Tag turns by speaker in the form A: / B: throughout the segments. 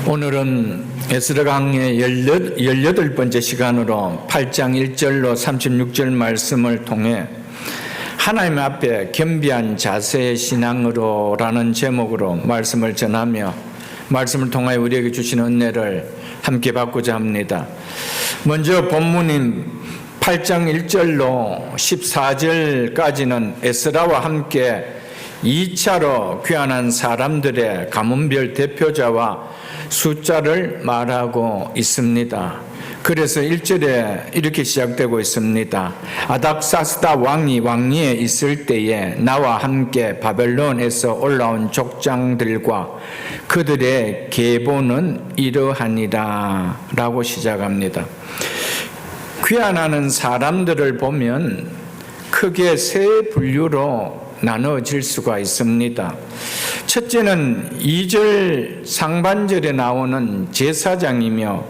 A: 오늘은 에스더 강의 18번째 시간으로 8장 1절로 36절 말씀을 통해 하나님 앞에 겸비한 자세의 신앙으로 라는 제목으로 말씀을 전하며 말씀을 통하여 우리에게 주시는 은혜를 함께 받고자 합니다. 먼저 본문인 8장 1절로 14절까지는 에스라와 함께 2차로 귀환한 사람들의 가문별 대표자와 숫자를 말하고 있습니다. 그래서 1절에 이렇게 시작되고 있습니다. 아닥사스다 왕이 왕위에 있을 때에 나와 함께 바벨론에서 올라온 족장들과 그들의 계보는 이러하니라 라고 시작합니다. 귀환하는 사람들을 보면 크게 세 분류로 나눠질 수가 있습니다. 첫째는 2절 상반절에 나오는 제사장이며,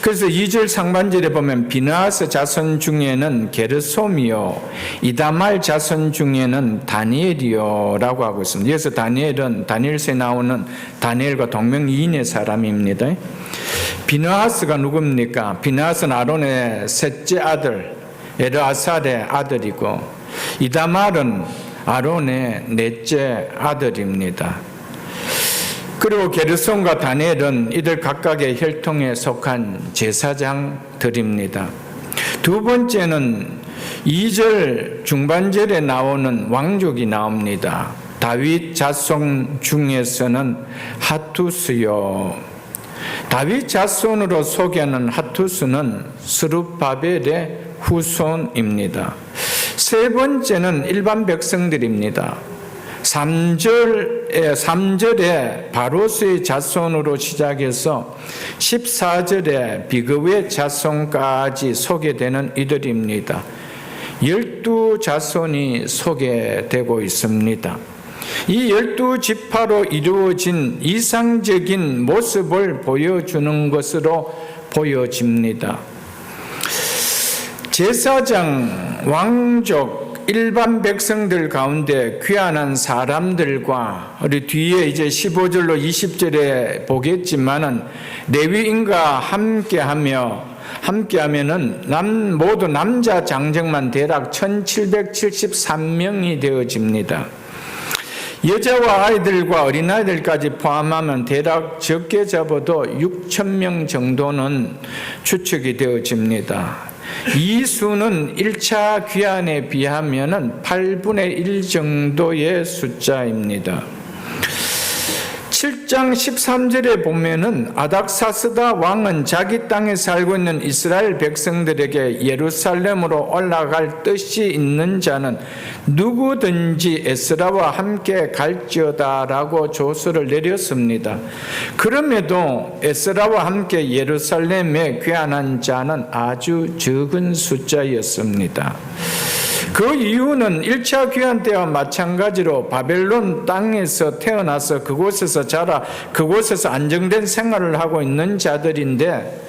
A: 그래서 2절 상반절에 보면 비느하스 자손 중에는 게르솜이요 이다말 자손 중에는 다니엘이요 라고 하고 있습니다. 여기서 다니엘은 다니엘서에 나오는 다니엘과 동명이인의 사람입니다. 비느하스가 누굽니까? 비느하스는 아론의 셋째 아들 엘르아살의 아들이고, 이다말은 아론의 넷째 아들입니다. 그리고 게르솜과 다니엘은 이들 각각의 혈통에 속한 제사장들입니다. 두 번째는 2절 중반절에 나오는 왕족이 나옵니다. 다윗 자손 중에서는 하투스요. 다윗 자손으로 소개하는 하투스는 스룹바벨의 후손입니다. 세 번째는 일반 백성들입니다. 3절에 바로스의 자손으로 시작해서 14절에 비그의 자손까지 소개되는 이들입니다. 12자손이 소개되고 있습니다. 이 12지파로 이루어진 이상적인 모습을 보여주는 것으로 보여집니다. 제사장, 왕족, 일반 백성들 가운데 귀환한 사람들과 우리 뒤에 이제 15절로 20절에 보겠지만은 레위인과 함께하면은 모두 남자 장정만 대략 1773명이 되어집니다. 여자와 아이들과 어린아이들까지 포함하면 대략 적게 잡아도 6,000명 정도는 추측이 되어집니다. 이 수는 1차 귀환에 비하면 8분의 1 정도의 숫자입니다. 7장 13절에 보면은 아닥사스다 왕은 자기 땅에 살고 있는 이스라엘 백성들에게 예루살렘으로 올라갈 뜻이 있는 자는 누구든지 에스라와 함께 갈지어다라고 조서를 내렸습니다. 그럼에도 에스라와 함께 예루살렘에 귀환한 자는 아주 적은 숫자였습니다. 그 이유는 1차 귀환 때와 마찬가지로 바벨론 땅에서 태어나서 그곳에서 자라 그곳에서 안정된 생활을 하고 있는 자들인데,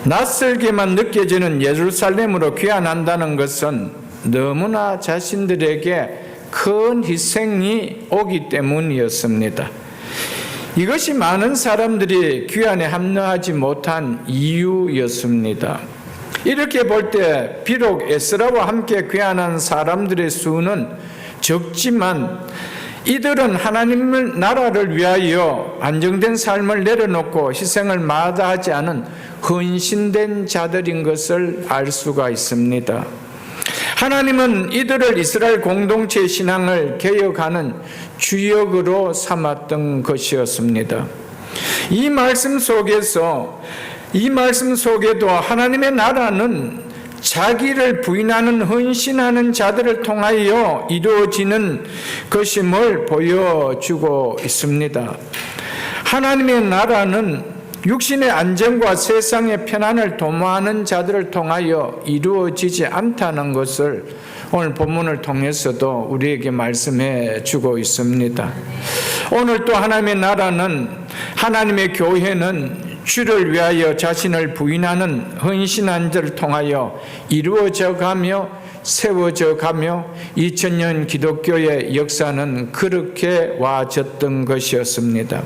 A: 낯설게만 느껴지는 예루살렘으로 귀환한다는 것은 너무나 자신들에게 큰 희생이 오기 때문이었습니다. 이것이 많은 사람들이 귀환에 합류하지 못한 이유였습니다. 이렇게 볼 때 비록 에스라와 함께 귀환한 사람들의 수는 적지만 이들은 하나님의 나라를 위하여 안정된 삶을 내려놓고 희생을 마다하지 않은 헌신된 자들인 것을 알 수가 있습니다. 하나님은 이들을 이스라엘 공동체의 신앙을 개혁하는 주역으로 삼았던 것이었습니다. 이 말씀 속에도 하나님의 나라는 자기를 부인하는 헌신하는 자들을 통하여 이루어지는 것임을 보여주고 있습니다. 하나님의 나라는 육신의 안정과 세상의 편안을 도모하는 자들을 통하여 이루어지지 않다는 것을 오늘 본문을 통해서도 우리에게 말씀해 주고 있습니다. 오늘 또 하나님의 나라는, 하나님의 교회는 주를 위하여 자신을 부인하는 헌신한 자를 통하여 이루어져 가며 세워져 가며 2000년 기독교의 역사는 그렇게 와졌던 것이었습니다.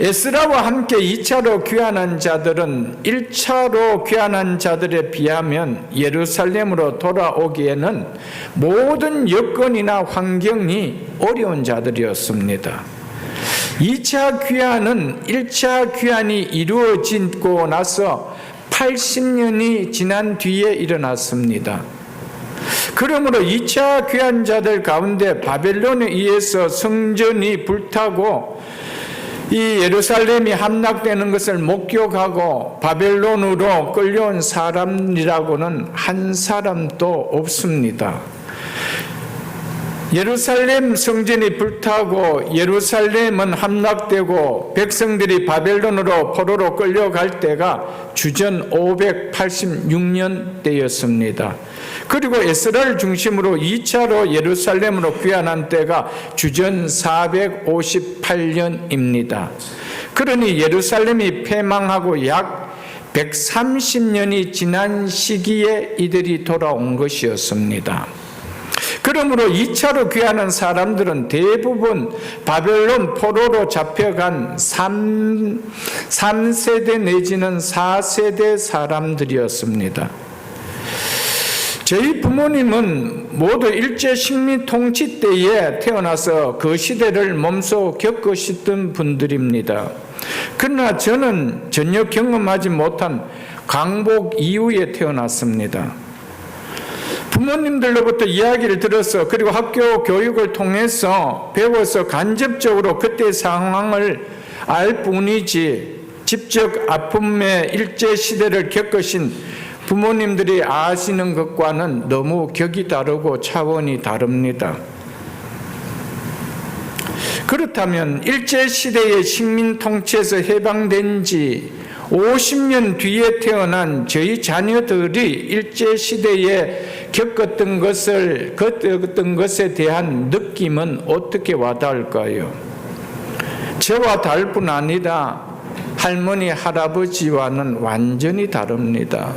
A: 에스라와 함께 2차로 귀환한 자들은 1차로 귀환한 자들에 비하면 예루살렘으로 돌아오기에는 모든 여건이나 환경이 어려운 자들이었습니다. 2차 귀환은 1차 귀환이 이루어지고 나서 80년이 지난 뒤에 일어났습니다. 그러므로 2차 귀환자들 가운데 바벨론에 의해서 성전이 불타고 이 예루살렘이 함락되는 것을 목격하고 바벨론으로 끌려온 사람이라고는 한 사람도 없습니다. 예루살렘 성전이 불타고 예루살렘은 함락되고 백성들이 바벨론으로 포로로 끌려갈 때가 주전 586년 때였습니다. 그리고 에스라를 중심으로 2차로 예루살렘으로 귀환한 때가 주전 458년입니다. 그러니 예루살렘이 패망하고 약 130년이 지난 시기에 이들이 돌아온 것이었습니다. 그러므로 2차로 귀환한 사람들은 대부분 바벨론 포로로 잡혀간 3세대 내지는 4세대 사람들이었습니다. 저희 부모님은 모두 일제 식민 통치 때에 태어나서 그 시대를 몸소 겪으셨던 분들입니다. 그러나 저는 전혀 경험하지 못한 광복 이후에 태어났습니다. 부모님들로부터 이야기를 들어서 그리고 학교 교육을 통해서 배워서 간접적으로 그때 상황을 알 뿐이지 직접 아픔의 일제시대를 겪으신 부모님들이 아시는 것과는 너무 격이 다르고 차원이 다릅니다. 그렇다면 일제시대의 식민 통치에서 해방된 지 50년 뒤에 태어난 저희 자녀들이 일제시대에 겪었던 것에 대한 느낌은 어떻게 와닿을까요? 저와 다를 뿐 아니라 할머니, 할아버지와는 완전히 다릅니다.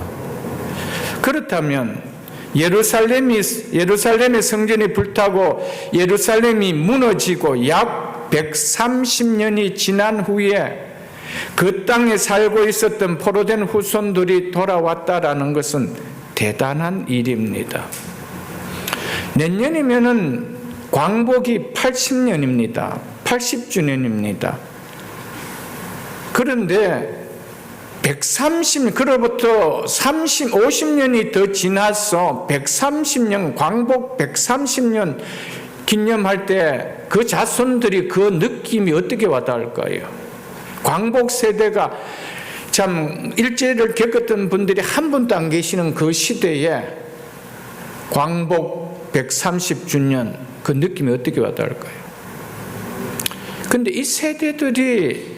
A: 그렇다면 예루살렘의 성전이 불타고 예루살렘이 무너지고 약 130년이 지난 후에 그 땅에 살고 있었던 포로된 후손들이 돌아왔다라는 것은 대단한 일입니다. 내년이면은 광복이 80년입니다. 80주년입니다. 그런데 그로부터 50년이 더 지나서 130년, 광복 130년 기념할 때 그 자손들이 그 느낌이 어떻게 와닿을까요? 광복 세대가 참 일제를 겪었던 분들이 한 분도 안 계시는 그 시대에 광복 130주년 그 느낌이 어떻게 와닿을까요? 그런데 이 세대들이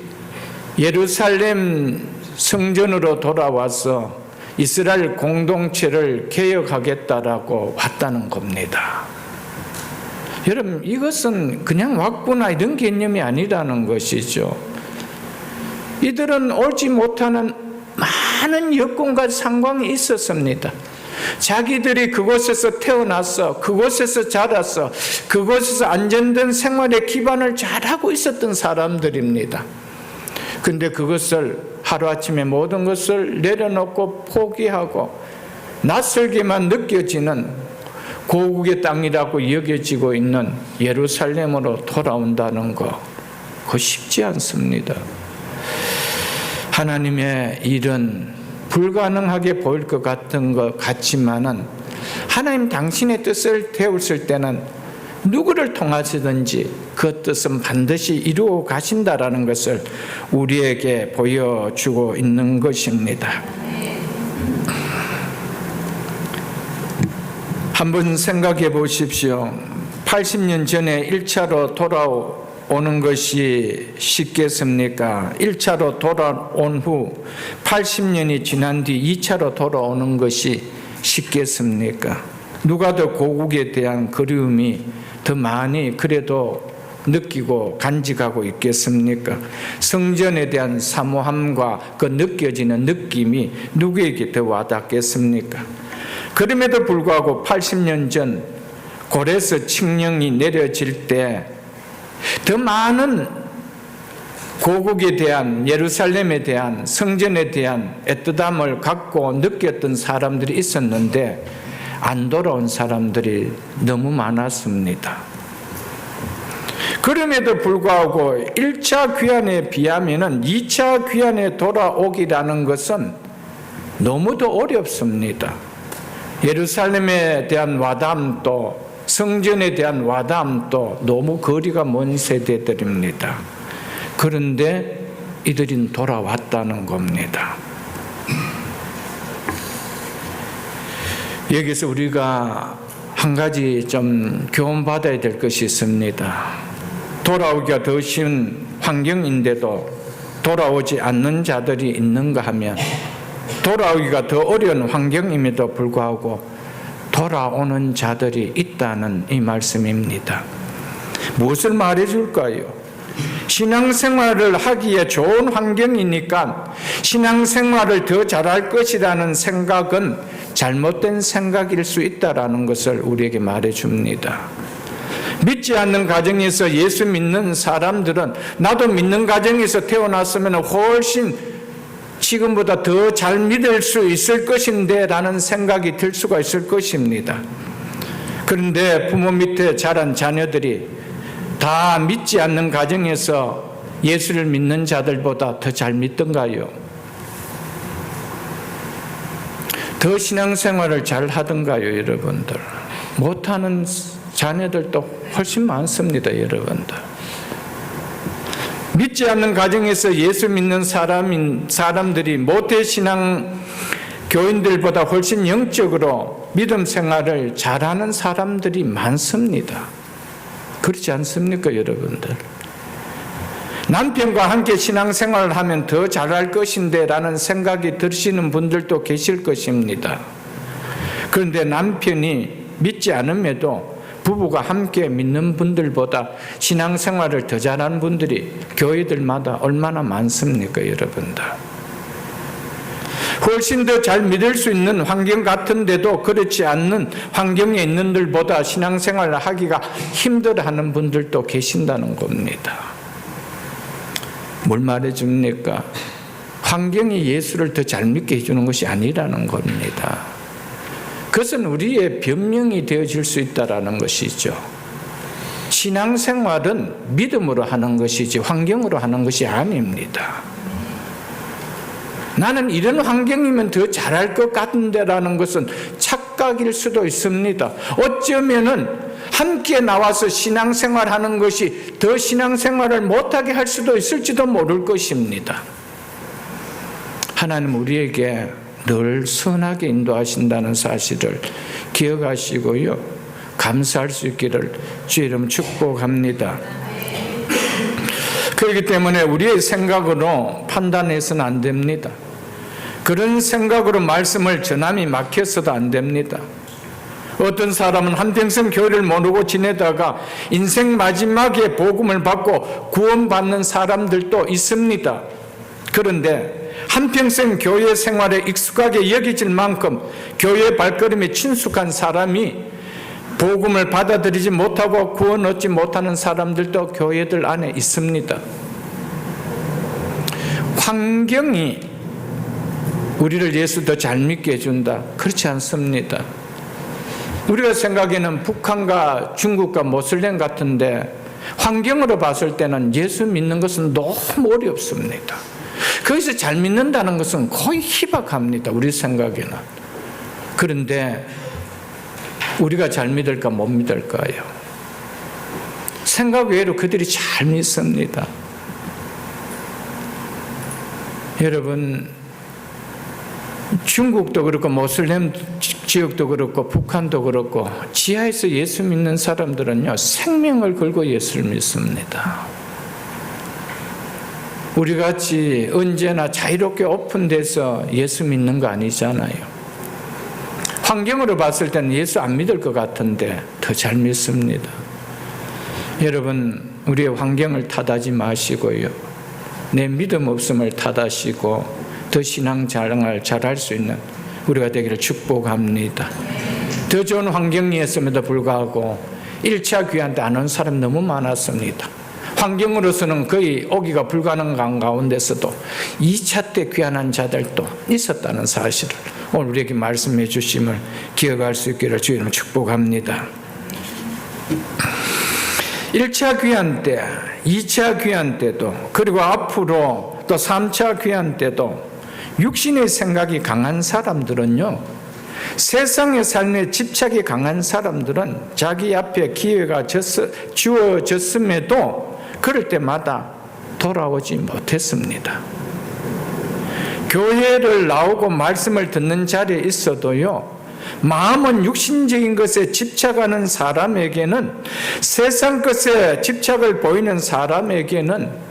A: 예루살렘 성전으로 돌아와서 이스라엘 공동체를 개혁하겠다라고 왔다는 겁니다. 여러분, 이것은 그냥 왔구나 이런 개념이 아니라는 것이죠. 이들은 옳지 못하는 많은 여건과 상황이 있었습니다. 자기들이 그곳에서 태어나서 그곳에서 자라서 그곳에서 안정된 생활의 기반을 잘하고 있었던 사람들입니다. 근데 그것을 하루아침에 모든 것을 내려놓고 포기하고 낯설게만 느껴지는 고국의 땅이라고 여겨지고 있는 예루살렘으로 돌아온다는 거, 그거 쉽지 않습니다. 하나님의 일은 불가능하게 보일 것 같지만은 하나님 당신의 뜻을 태우실 때는 누구를 통하시든지 그 뜻은 반드시 이루어 가신다라는 것을 우리에게 보여주고 있는 것입니다. 한번 생각해 보십시오. 80년 전에 1차로 돌아오는 것이 쉽겠습니까? 1차로 돌아온 후 80년이 지난 뒤 2차로 돌아오는 것이 쉽겠습니까? 누가 더 고국에 대한 그리움이 더 많이 그래도 느끼고 간직하고 있겠습니까? 성전에 대한 사모함과 그 느껴지는 느낌이 누구에게 더 와닿겠습니까? 그럼에도 불구하고 80년 전 고레스 칙령이 내려질 때 더 많은 고국에 대한, 예루살렘에 대한, 성전에 대한 애틋함을 갖고 느꼈던 사람들이 있었는데 안 돌아온 사람들이 너무 많았습니다. 그럼에도 불구하고 1차 귀환에 비하면 2차 귀환에 돌아오기라는 것은 너무도 어렵습니다. 예루살렘에 대한 와담도, 성전에 대한 와담도 너무 거리가 먼 세대들입니다. 그런데 이들은 돌아왔다는 겁니다. 여기서 우리가 한 가지 좀 교훈받아야 될 것이 있습니다. 돌아오기가 더 쉬운 환경인데도 돌아오지 않는 자들이 있는가 하면, 돌아오기가 더 어려운 환경임에도 불구하고 돌아오는 자들이 있다는 이 말씀입니다. 무엇을 말해줄까요? 신앙생활을 하기에 좋은 환경이니까 신앙생활을 더 잘할 것이라는 생각은 잘못된 생각일 수 있다는 것을 우리에게 말해줍니다. 믿지 않는 가정에서 예수 믿는 사람들은 나도 믿는 가정에서 태어났으면 훨씬 지금보다 더 잘 믿을 수 있을 것인데 라는 생각이 들 수가 있을 것입니다. 그런데 부모 밑에 자란 자녀들이 다 믿지 않는 가정에서 예수를 믿는 자들보다 더 잘 믿던가요? 더 신앙생활을 잘 하던가요, 여러분들? 못하는 자녀들도 훨씬 많습니다, 여러분들. 믿지 않는 가정에서 예수 믿는 사람들이 모태신앙 교인들보다 훨씬 영적으로 믿음 생활을 잘하는 사람들이 많습니다. 그렇지 않습니까, 여러분들? 남편과 함께 신앙생활을 하면 더 잘할 것인데 라는 생각이 드시는 분들도 계실 것입니다. 그런데 남편이 믿지 않음에도 부부가 함께 믿는 분들보다 신앙생활을 더 잘하는 분들이 교회들마다 얼마나 많습니까, 여러분들? 훨씬 더 잘 믿을 수 있는 환경 같은데도 그렇지 않는 환경에 있는 들보다 신앙생활을 하기가 힘들어하는 분들도 계신다는 겁니다. 뭘 말해줍니까? 환경이 예수를 더 잘 믿게 해주는 것이 아니라는 겁니다. 그것은 우리의 변명이 되어질 수 있다는 것이죠. 신앙생활은 믿음으로 하는 것이지 환경으로 하는 것이 아닙니다. 나는 이런 환경이면 더 잘할 것 같은데라는 것은 착각일 수도 있습니다. 어쩌면은 함께 나와서 신앙생활하는 것이 더 신앙생활을 못하게 할 수도 있을지도 모를 것입니다. 하나님 우리에게 늘 선하게 인도하신다는 사실을 기억하시고요, 감사할 수 있기를 주의 이름 축복합니다. 그렇기 때문에 우리의 생각으로 판단해서는 안 됩니다. 그런 생각으로 말씀을 전함이 막혀서도 안 됩니다. 어떤 사람은 한평생 교회를 모르고 지내다가 인생 마지막에 복음을 받고 구원받는 사람들도 있습니다. 그런데 한평생 교회 생활에 익숙하게 여겨질 만큼 교회 발걸음에 친숙한 사람이 복음을 받아들이지 못하고 구원 얻지 못하는 사람들도 교회들 안에 있습니다. 환경이 우리를 예수 더 잘 믿게 해준다? 그렇지 않습니다. 우리가 생각에는 북한과 중국과 모슬렘 같은데 환경으로 봤을 때는 예수 믿는 것은 너무 어렵습니다. 거기서 잘 믿는다는 것은 거의 희박합니다, 우리 생각에는. 그런데 우리가 잘 믿을까 못 믿을까요? 생각 외로 그들이 잘 믿습니다. 여러분, 중국도 그렇고 모슬렘 지역도 그렇고 북한도 그렇고 지하에서 예수 믿는 사람들은요, 생명을 걸고 예수를 믿습니다. 우리같이 언제나 자유롭게 오픈돼서 예수 믿는 거 아니잖아요. 환경으로 봤을 때는 예수 안 믿을 것 같은데 더 잘 믿습니다. 여러분, 우리의 환경을 탓하지 마시고요, 내 믿음 없음을 탓하시고 더 신앙생활을 잘할 수 있는 우리가 되기를 축복합니다. 더 좋은 환경이었음에도 불구하고 1차 귀환 때 안 온 사람 너무 많았습니다. 환경으로서는 거의 오기가 불가능한 가운데서도 2차 때 귀환한 자들도 있었다는 사실을 오늘 우리에게 말씀해 주심을 기억할 수 있기를 주님을 축복합니다. 1차 귀환 때, 2차 귀환 때도, 그리고 앞으로 또 3차 귀환 때도 육신의 생각이 강한 사람들은요, 세상의 삶에 집착이 강한 사람들은 자기 앞에 기회가 주어졌음에도 그럴 때마다 돌아오지 못했습니다. 교회를 나오고 말씀을 듣는 자리에 있어도요, 마음은 육신적인 것에 집착하는 사람에게는, 세상 것에 집착을 보이는 사람에게는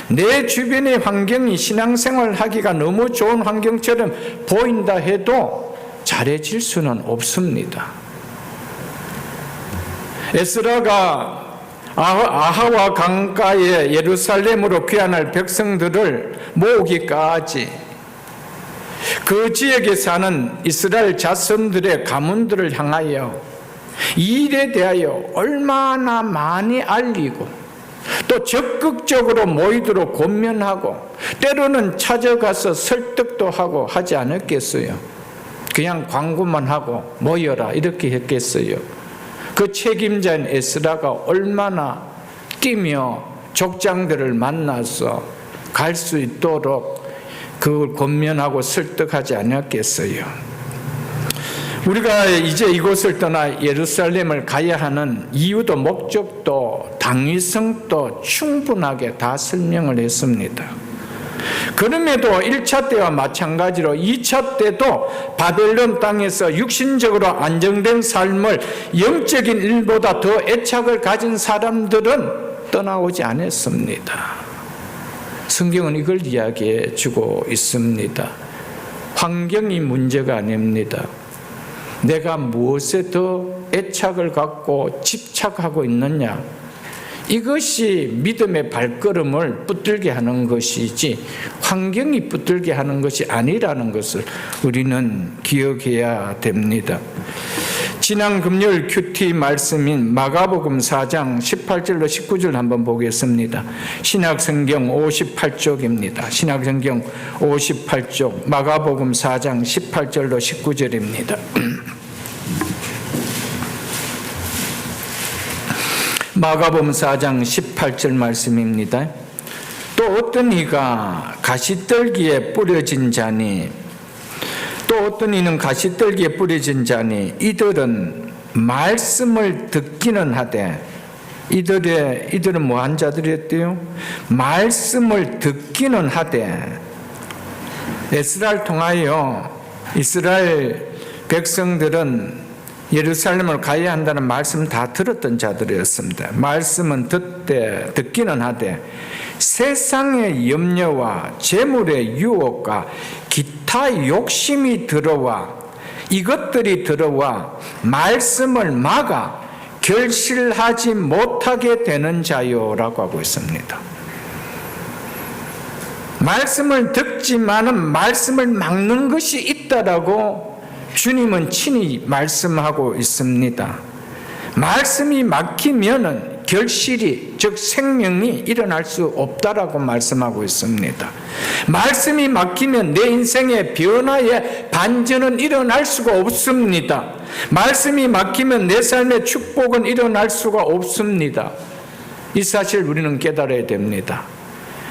A: 내 주변의 환경이 신앙생활 하기가 너무 좋은 환경처럼 보인다 해도 잘해질 수는 없습니다. 에스라가 아하와 강가에 예루살렘으로 귀환할 백성들을 모으기까지 그 지역에 사는 이스라엘 자손들의 가문들을 향하여 이 일에 대하여 얼마나 많이 알리고 또 적극적으로 모이도록 권면하고 때로는 찾아가서 설득도 하고 하지 않았겠어요? 그냥 광고만 하고 모여라 이렇게 했겠어요? 그 책임자인 에스라가 얼마나 뛰며 족장들을 만나서 갈 수 있도록 그걸 권면하고 설득하지 않았겠어요? 우리가 이제 이곳을 떠나 예루살렘을 가야 하는 이유도 목적도 당위성도 충분하게 다 설명을 했습니다. 그럼에도 1차 때와 마찬가지로 2차 때도 바벨론 땅에서 육신적으로 안정된 삶을 영적인 일보다 더 애착을 가진 사람들은 떠나오지 않았습니다. 성경은 이걸 이야기해 주고 있습니다. 환경이 문제가 아닙니다. 내가 무엇에 더 애착을 갖고 집착하고 있느냐, 이것이 믿음의 발걸음을 붙들게 하는 것이지 환경이 붙들게 하는 것이 아니라는 것을 우리는 기억해야 됩니다. 지난 금요일 큐티 말씀인 마가복음 4장 18절로 19절 한번 보겠습니다. 신약성경 58쪽입니다. 신약성경 58쪽 마가복음 4장 18절로 19절입니다. 마가복음 4장 18절 말씀입니다. 또 어떤 이가 가시떨기에 뿌려진 자니, 또 어떤 이는 가시떨기에 뿌려진 자니, 이들은 말씀을 듣기는 하되, 이들은 뭐한 자들이었대요? 말씀을 듣기는 하되, 에스라를 통하여 이스라엘 백성들은 예루살렘을 가야 한다는 말씀 다 들었던 자들이었습니다. 말씀은 듣기는 하되 세상의 염려와 재물의 유혹과 기타 욕심이 들어와, 이것들이 들어와 말씀을 막아 결실하지 못하게 되는 자요라고 하고 있습니다. 말씀을 듣지만은 말씀을 막는 것이 있다라고 주님은 친히 말씀하고 있습니다. 말씀이 막히면은 결실이, 즉 생명이 일어날 수 없다라고 말씀하고 있습니다. 말씀이 막히면 내 인생의 변화의 반전은 일어날 수가 없습니다. 말씀이 막히면 내 삶의 축복은 일어날 수가 없습니다. 이 사실 우리는 깨달아야 됩니다.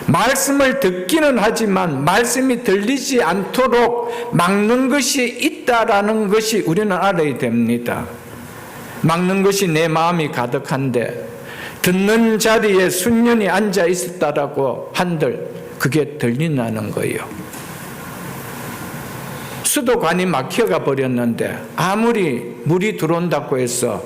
A: 말씀을 듣기는 하지만 말씀이 들리지 않도록 막는 것이 있다라는 것이 우리는 알아야 됩니다. 막는 것이 내 마음이 가득한데 듣는 자리에 순년이 앉아 있었다라고 한들 그게 들린다는 거예요. 수도관이 막혀가 버렸는데 아무리 물이 들어온다고 해서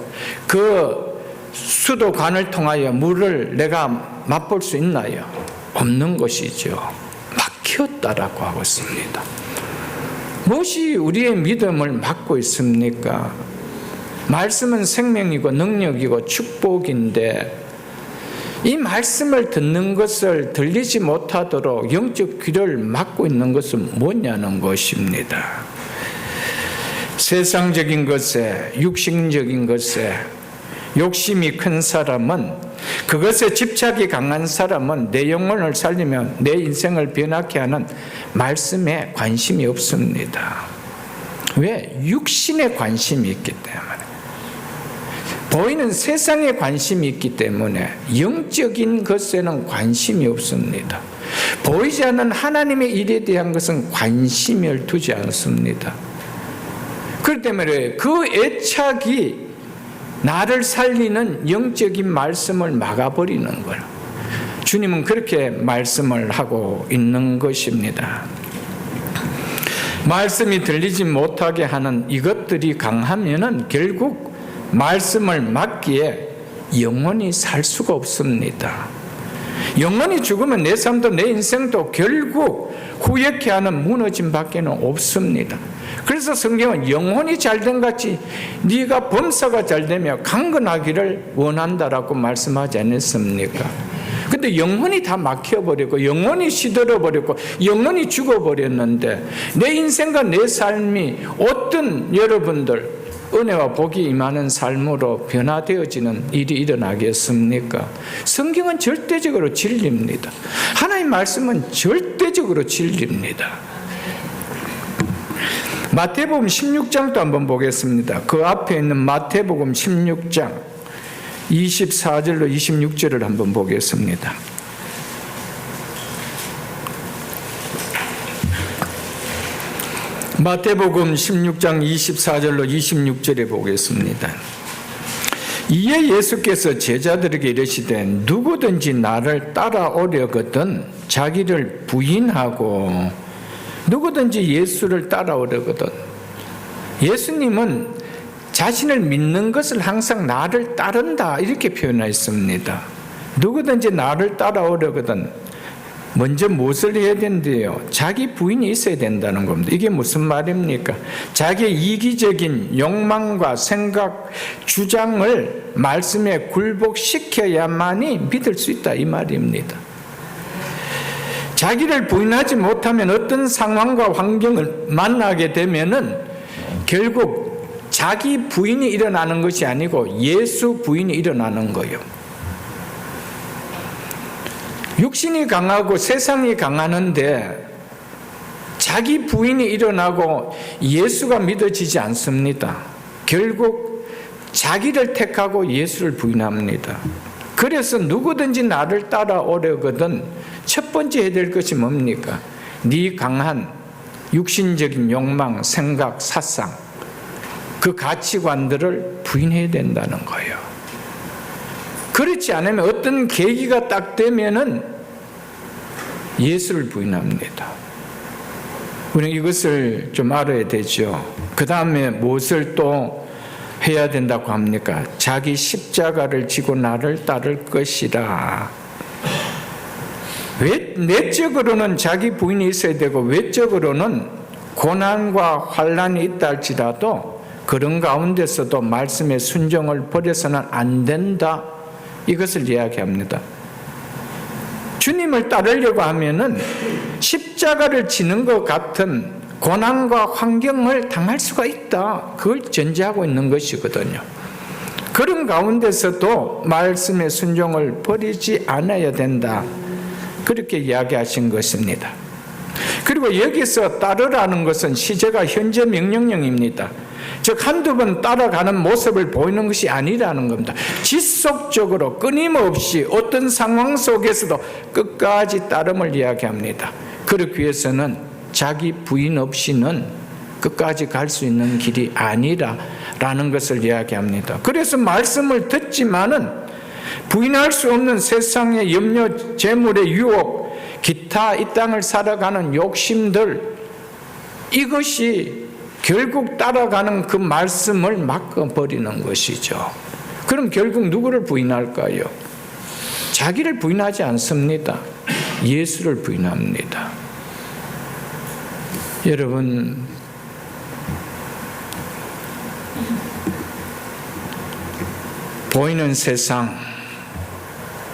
A: 그 수도관을 통하여 물을 내가 맛볼 수 있나요? 없는 것이죠. 막혔다라고 하고 있습니다. 무엇이 우리의 믿음을 막고 있습니까? 말씀은 생명이고 능력이고 축복인데 이 말씀을 듣는 것을 들리지 못하도록 영적 귀를 막고 있는 것은 뭐냐는 것입니다. 세상적인 것에, 육신적인 것에 욕심이 큰 사람은 그것에 집착이 강한 사람은 내 영혼을 살리며 내 인생을 변하게 하는 말씀에 관심이 없습니다. 왜? 육신에 관심이 있기 때문에. 보이는 세상에 관심이 있기 때문에 영적인 것에는 관심이 없습니다. 보이지 않는 하나님의 일에 대한 것은 관심을 두지 않습니다. 그렇기 때문에 그 애착이 나를 살리는 영적인 말씀을 막아버리는 거예요. 주님은 그렇게 말씀을 하고 있는 것입니다. 말씀이 들리지 못하게 하는 이것들이 강하면은 결국 말씀을 막기에 영원히 살 수가 없습니다. 영원히 죽으면 내 삶도 내 인생도 결국 후회케 하는 무너짐 밖에는 없습니다. 그래서 성경은 영혼이 잘된 같이 네가 범사가 잘되며 강건하기를 원한다라고 말씀하지 않았습니까? 근데 영혼이 다 막혀버리고 영혼이 시들어버리고 영혼이 죽어버렸는데 내 인생과 내 삶이 어떤 여러분들 은혜와 복이 임하는 삶으로 변화되어지는 일이 일어나겠습니까? 성경은 절대적으로 진리입니다. 하나님 말씀은 절대적으로 진리입니다. 마태복음 16장도 한번 보겠습니다. 그 앞에 있는 마태복음 16장 24절로 26절을 한번 보겠습니다. 마태복음 16장 24절로 26절에 보겠습니다. 이에 예수께서 제자들에게 이르시되 누구든지 나를 따라오려거든 자기를 부인하고 누구든지 예수를 따라오려거든. 예수님은 자신을 믿는 것을 항상 나를 따른다 이렇게 표현했습니다. 누구든지 나를 따라오려거든 먼저 무엇을 해야 된대요? 자기 부인이 있어야 된다는 겁니다. 이게 무슨 말입니까? 자기의 이기적인 욕망과 생각, 주장을 말씀에 굴복시켜야만이 믿을 수 있다 이 말입니다. 자기를 부인하지 못하면 어떤 상황과 환경을 만나게 되면은 결국 자기 부인이 일어나는 것이 아니고 예수 부인이 일어나는 거예요. 육신이 강하고 세상이 강하는데 자기 부인이 일어나고 예수가 믿어지지 않습니다. 결국 자기를 택하고 예수를 부인합니다. 그래서 누구든지 나를 따라오려거든 첫 번째 해야 될 것이 뭡니까? 네 강한 육신적인 욕망, 생각, 사상 그 가치관들을 부인해야 된다는 거예요. 그렇지 않으면 어떤 계기가 딱 되면은 예수를 부인합니다. 우리는 이것을 좀 알아야 되죠. 그 다음에 무엇을 또 해야 된다고 합니까? 자기 십자가를 지고 나를 따를 것이라. 내적으로는 자기 부인이 있어야 되고 외적으로는 고난과 환난이 있다 할지라도 그런 가운데서도 말씀의 순종을 버려서는 안 된다. 이것을 이야기합니다. 주님을 따르려고 하면은 십자가를 지는 것 같은 고난과 환경을 당할 수가 있다. 그걸 전제하고 있는 것이거든요. 그런 가운데서도 말씀의 순종을 버리지 않아야 된다. 그렇게 이야기하신 것입니다. 그리고 여기서 따르라는 것은 시제가 현재 명령형입니다. 즉 한두 번 따라가는 모습을 보이는 것이 아니라는 겁니다. 지속적으로 끊임없이 어떤 상황 속에서도 끝까지 따름을 이야기합니다. 그러기 위해서는 자기 부인 없이는 끝까지 갈 수 있는 길이 아니라라는 것을 이야기합니다. 그래서 말씀을 듣지만은 부인할 수 없는 세상의 염려, 재물의 유혹, 기타 이 땅을 살아가는 욕심들 이것이 결국 따라가는 그 말씀을 막아버리는 것이죠. 그럼 결국 누구를 부인할까요? 자기를 부인하지 않습니다. 예수를 부인합니다. 여러분, 보이는 세상,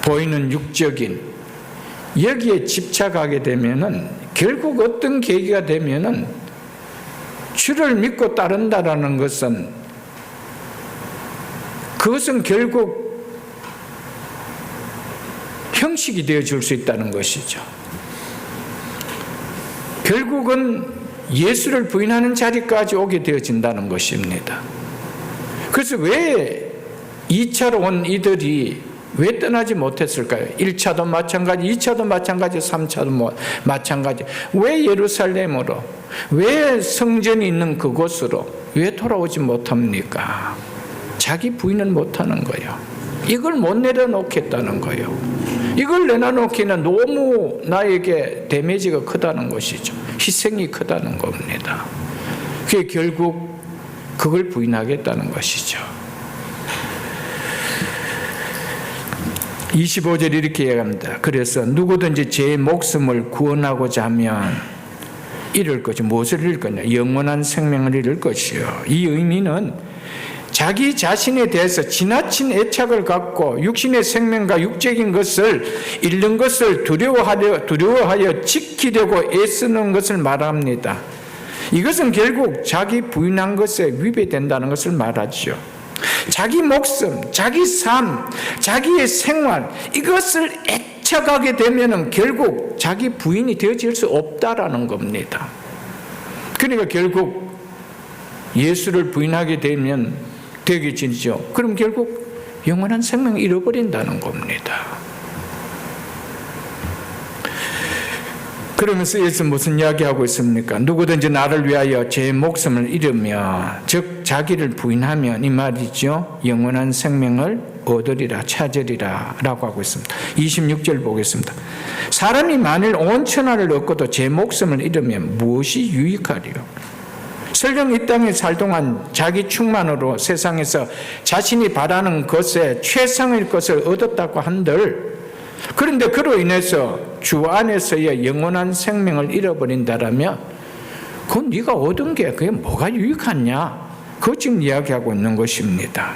A: 보이는 육적인 여기에 집착하게 되면은 결국 어떤 계기가 되면은 주를 믿고 따른다라는 것은 그것은 결국 형식이 되어줄 수 있다는 것이죠. 결국은 예수를 부인하는 자리까지 오게 되어진다는 것입니다. 그래서 왜 2차로 온 이들이 왜 떠나지 못했을까요? 1차도 마찬가지, 2차도 마찬가지, 3차도 마찬가지. 왜 예루살렘으로, 왜 성전이 있는 그곳으로 왜 돌아오지 못합니까? 자기 부인은 못하는 거예요. 이걸 못 내려놓겠다는 거예요. 이걸 내려놓기는 너무 나에게 데미지가 크다는 것이죠. 희생이 크다는 겁니다. 그게 결국 그걸 부인하겠다는 것이죠. 25절 이렇게 얘기합니다. 그래서 누구든지 제 목숨을 구원하고자 하면 잃을 것이 무엇을 잃을 거냐? 영원한 생명을 잃을 것이요. 이 의미는 자기 자신에 대해서 지나친 애착을 갖고 육신의 생명과 육적인 것을 잃는 것을 두려워하여 지키려고 애쓰는 것을 말합니다. 이것은 결국 자기 부인한 것에 위배된다는 것을 말하죠. 자기 목숨, 자기 삶, 자기의 생활, 이것을 애착하게 되면 결국 자기 부인이 되어질 수 없다라는 겁니다. 그러니까 결국 예수를 부인하게 되게 되죠. 그럼 결국 영원한 생명을 잃어버린다는 겁니다. 그러면서 예수 무슨 이야기하고 있습니까? 누구든지 나를 위하여 제 목숨을 잃으며 즉 자기를 부인하면 이 말이죠. 영원한 생명을 얻으리라 찾으리라 라고 하고 있습니다. 26절 보겠습니다. 사람이 만일 온 천하를 얻고도 제 목숨을 잃으면 무엇이 유익하리요? 설령 이 땅에 살 동안 자기 충만으로 세상에서 자신이 바라는 것에 최상의 것을 얻었다고 한들, 그런데 그로 인해서 주 안에서의 영원한 생명을 잃어버린다라면 그건 네가 얻은 게 그게 뭐가 유익하냐? 그거 지금 이야기하고 있는 것입니다.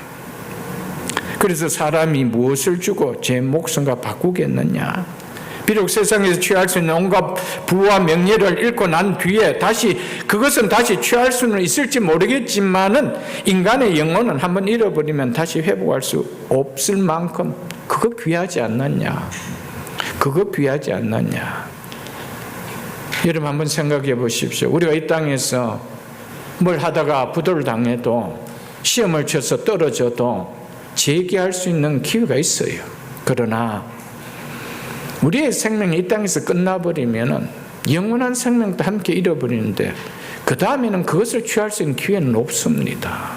A: 그래서 사람이 무엇을 주고 제 목숨과 바꾸겠느냐? 비록 세상에서 취할 수 있는 온갖 부와 명예를 잃고 난 뒤에 그것은 다시 취할 수는 있을지 모르겠지만은 인간의 영혼은 한번 잃어버리면 다시 회복할 수 없을 만큼 그거 귀하지 않느냐? 그거 귀하지 않느냐? 여러분 한번 생각해 보십시오. 우리가 이 땅에서 뭘 하다가 부도를 당해도 시험을 쳐서 떨어져도 재기할 수 있는 기회가 있어요. 그러나 우리의 생명이 이 땅에서 끝나버리면 영원한 생명도 함께 잃어버리는데 그 다음에는 그것을 취할 수 있는 기회는 없습니다.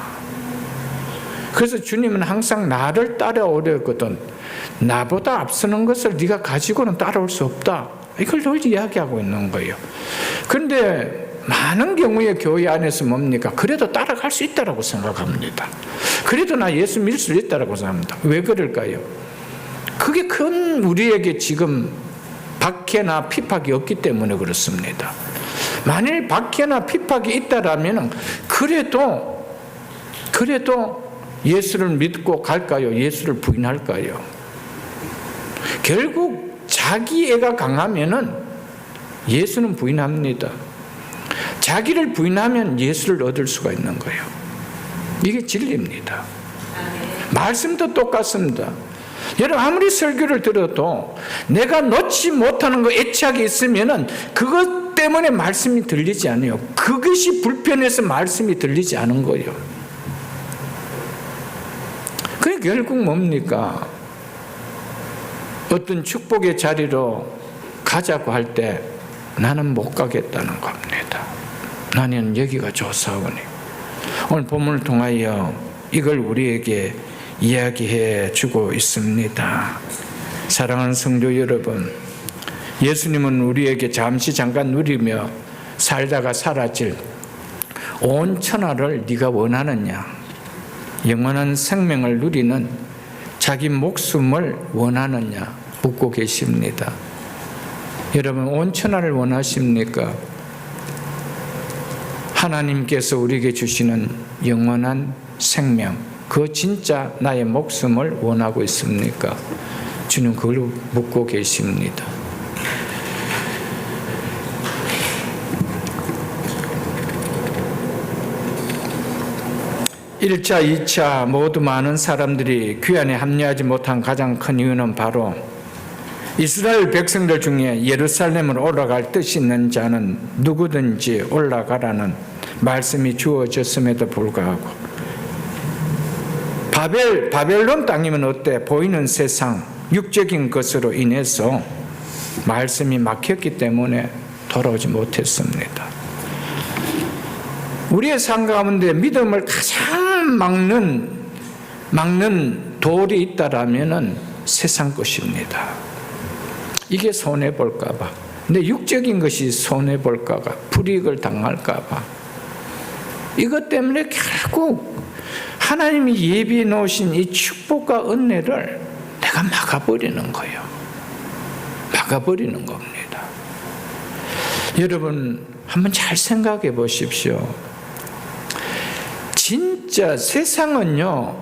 A: 그래서 주님은 항상 나를 따라오려거든 나보다 앞서는 것을 네가 가지고는 따라올 수 없다. 이걸 늘 이야기하고 있는 거예요. 그런데 많은 경우에 교회 안에서 뭡니까? 그래도 따라갈 수 있다고 생각합니다. 그래도 나 예수 믿을 수 있다고 생각합니다. 왜 그럴까요? 그게 큰 우리에게 지금 박해나 핍박이 없기 때문에 그렇습니다. 만일 박해나 핍박이 있다라면 그래도 예수를 믿고 갈까요? 예수를 부인할까요? 결국 자기 애가 강하면은 예수는 부인합니다. 자기를 부인하면 예수를 얻을 수가 있는 거예요. 이게 진리입니다. 말씀도 똑같습니다. 여러분 아무리 설교를 들어도 내가 놓지 못하는 거 애착이 있으면은 그것 때문에 말씀이 들리지 않아요. 그것이 불편해서 말씀이 들리지 않은 거예요. 그게 결국 뭡니까? 어떤 축복의 자리로 가자고 할 때 나는 못 가겠다는 겁니다. 나는 여기가 좋사오니. 오늘 본문을 통하여 이걸 우리에게 이야기해 주고 있습니다. 사랑하는 성도 여러분, 예수님은 우리에게 잠깐 누리며 살다가 사라질 온 천하를 네가 원하느냐? 영원한 생명을 누리는 자기 목숨을 원하느냐? 묻고 계십니다. 여러분 온 천하를 원하십니까? 하나님께서 우리에게 주시는 영원한 생명, 그 진짜 나의 목숨을 원하고 있습니까? 주님 그걸 묻고 계십니다. (1차) (2차) 모두 많은 사람들이 귀환에 합류하지 못한 가장 큰 이유는 바로 이스라엘 백성들 중에 예루살렘으로 올라갈 뜻이 있는 자는 누구든지 올라가라는 말씀이 주어졌음에도 불구하고 바벨론 땅이면 어때? 보이는 세상, 육적인 것으로 인해서 말씀이 막혔기 때문에 돌아오지 못했습니다. 우리의 삶 가운데 믿음을 가장 막는 돌이 있다라면은 세상 것입니다. 이게 손해볼까봐, 내 육적인 것이 손해볼까봐, 불이익을 당할까봐, 이것 때문에 결국 하나님이 예비해 놓으신 이 축복과 은혜를 내가 막아버리는 거예요. 막아버리는 겁니다. 여러분 한번 잘 생각해 보십시오. 진짜 세상은요,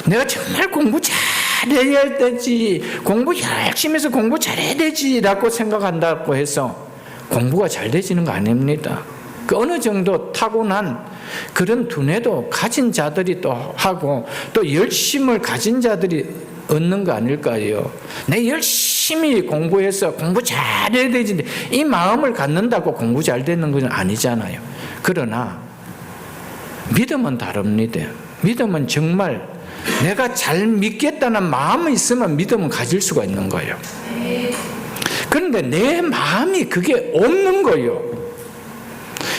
A: 내가 정말 공부 잘해야 되지, 공부 열심히 해서 공부 잘해야 되지라고 생각한다고 해서 공부가 잘 되지는 거 아닙니다. 그 어느 정도 타고난 그런 두뇌도 가진 자들이 또 하고 또 열심을 가진 자들이 얻는 거 아닐까요? 내 열심히 공부해서 공부 잘해야 되지, 이 마음을 갖는다고 공부 잘 되는 건 아니잖아요. 그러나 믿음은 다릅니다. 믿음은 정말 내가 잘 믿겠다는 마음이 있으면 믿음은 가질 수가 있는 거예요. 그런데 내 마음이 그게 없는 거예요.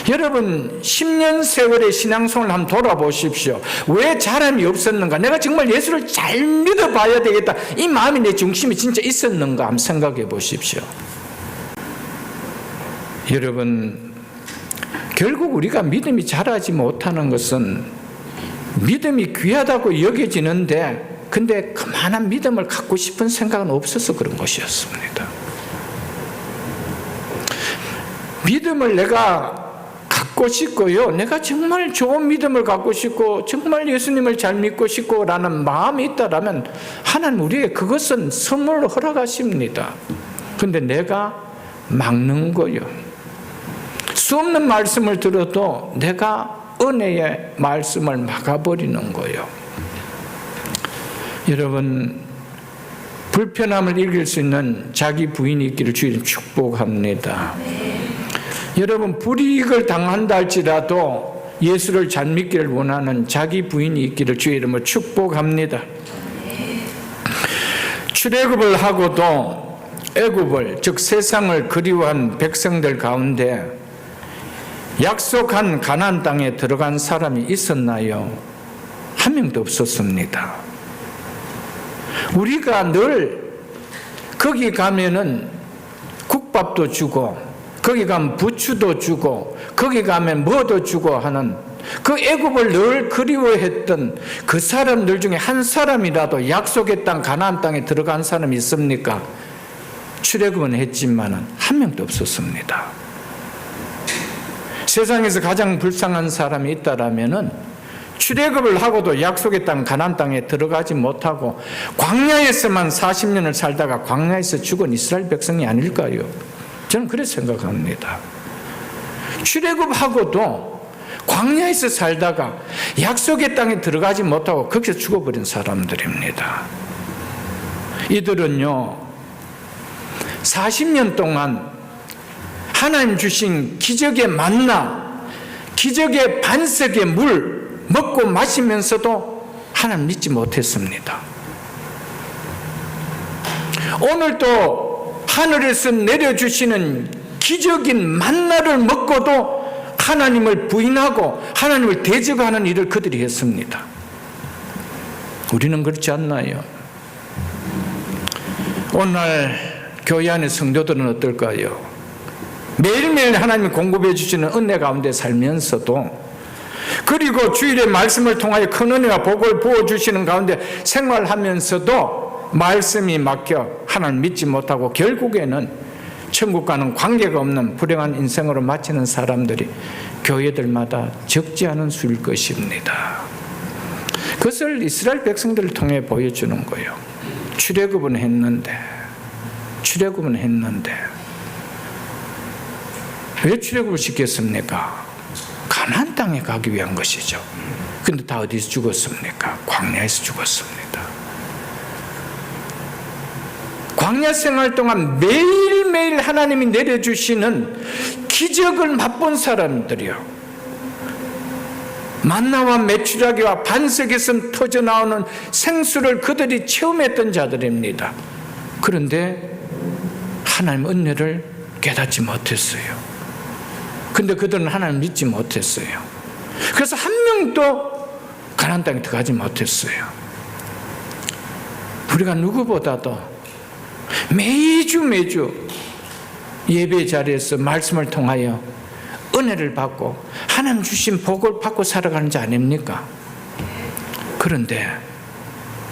A: 여러분 10년 세월의 신앙생활을 한번 돌아보십시오. 왜 잘함이 없었는가? 내가 정말 예수를 잘 믿어봐야 되겠다, 이 마음이 내 중심에 진짜 있었는가? 한번 생각해 보십시오. 여러분 결국 우리가 믿음이 자라지 못하는 것은 믿음이 귀하다고 여겨지는데 근데 그만한 믿음을 갖고 싶은 생각은 없어서 그런 것이었습니다. 믿음을 내가 갖고 싶고요, 내가 정말 좋은 믿음을 갖고 싶고 정말 예수님을 잘 믿고 싶고 라는 마음이 있다라면 하나님 우리에게 그것은 선물로 허락하십니다. 그런데 내가 막는 거예요. 수 없는 말씀을 들어도 내가 은혜의 말씀을 막아버리는 거예요. 여러분 불편함을 이길 수 있는 자기 부인이 있기를 주님 축복합니다. 여러분 불이익을 당한다 할지라도 예수를 잘 믿기를 원하는 자기 부인이 있기를 주의 이름으로 축복합니다. 출애굽을 하고도 애굽을 즉 세상을 그리워한 백성들 가운데 약속한 가나안 땅에 들어간 사람이 있었나요? 한 명도 없었습니다. 우리가 늘 거기 가면은 국밥도 주고 거기 가면 부추도 주고 거기 가면 뭐도 주고 하는 그 애굽을 늘 그리워했던 그 사람들 중에 한 사람이라도 약속의 땅 가나안 땅에 들어간 사람이 있습니까? 출애굽은 했지만 한 명도 없었습니다. 세상에서 가장 불쌍한 사람이 있다라면은 출애굽을 하고도 약속의 땅 가나안 땅에 들어가지 못하고 광야에서만 40년을 살다가 광야에서 죽은 이스라엘 백성이 아닐까요? 저는 그렇게 생각합니다. 출애굽하고도 광야에서 살다가 약속의 땅에 들어가지 못하고 거기서 죽어버린 사람들입니다. 이들은요 40년 동안 하나님 주신 기적의 만나, 기적의 반석의 물 먹고 마시면서도 하나님 믿지 못했습니다. 오늘도 하늘에서 내려주시는 기적인 만나를 먹고도 하나님을 부인하고 하나님을 대적하는 일을 그들이 했습니다. 우리는 그렇지 않나요? 오늘 교회 안의 성도들은 어떨까요? 매일매일 하나님이 공급해 주시는 은혜 가운데 살면서도 그리고 주일의 말씀을 통하여 큰 은혜와 복을 부어주시는 가운데 생활하면서도 말씀이 막혀 하나님 믿지 못하고 결국에는 천국과는 관계가 없는 불행한 인생으로 마치는 사람들이 교회들마다 적지 않은 수일 것입니다. 그것을 이스라엘 백성들을 통해 보여주는 거예요. 출애굽은 했는데 왜 출애굽을 시켰습니까? 가나안 땅에 가기 위한 것이죠. 근데 다 어디서 죽었습니까? 광야에서 죽었습니다. 광야 생활 동안 매일매일 하나님이 내려주시는 기적을 맛본 사람들이요. 만나와 메추라기와 반석에서 터져나오는 생수를 그들이 체험했던 자들입니다. 그런데 하나님 은혜를 깨닫지 못했어요. 근데 그들은 하나님 믿지 못했어요. 그래서 한 명도 가나안 땅에 들어가지 못했어요. 우리가 누구보다도 매주 예배 자리에서 말씀을 통하여 은혜를 받고 하나님 주신 복을 받고 살아가는 자 아닙니까? 그런데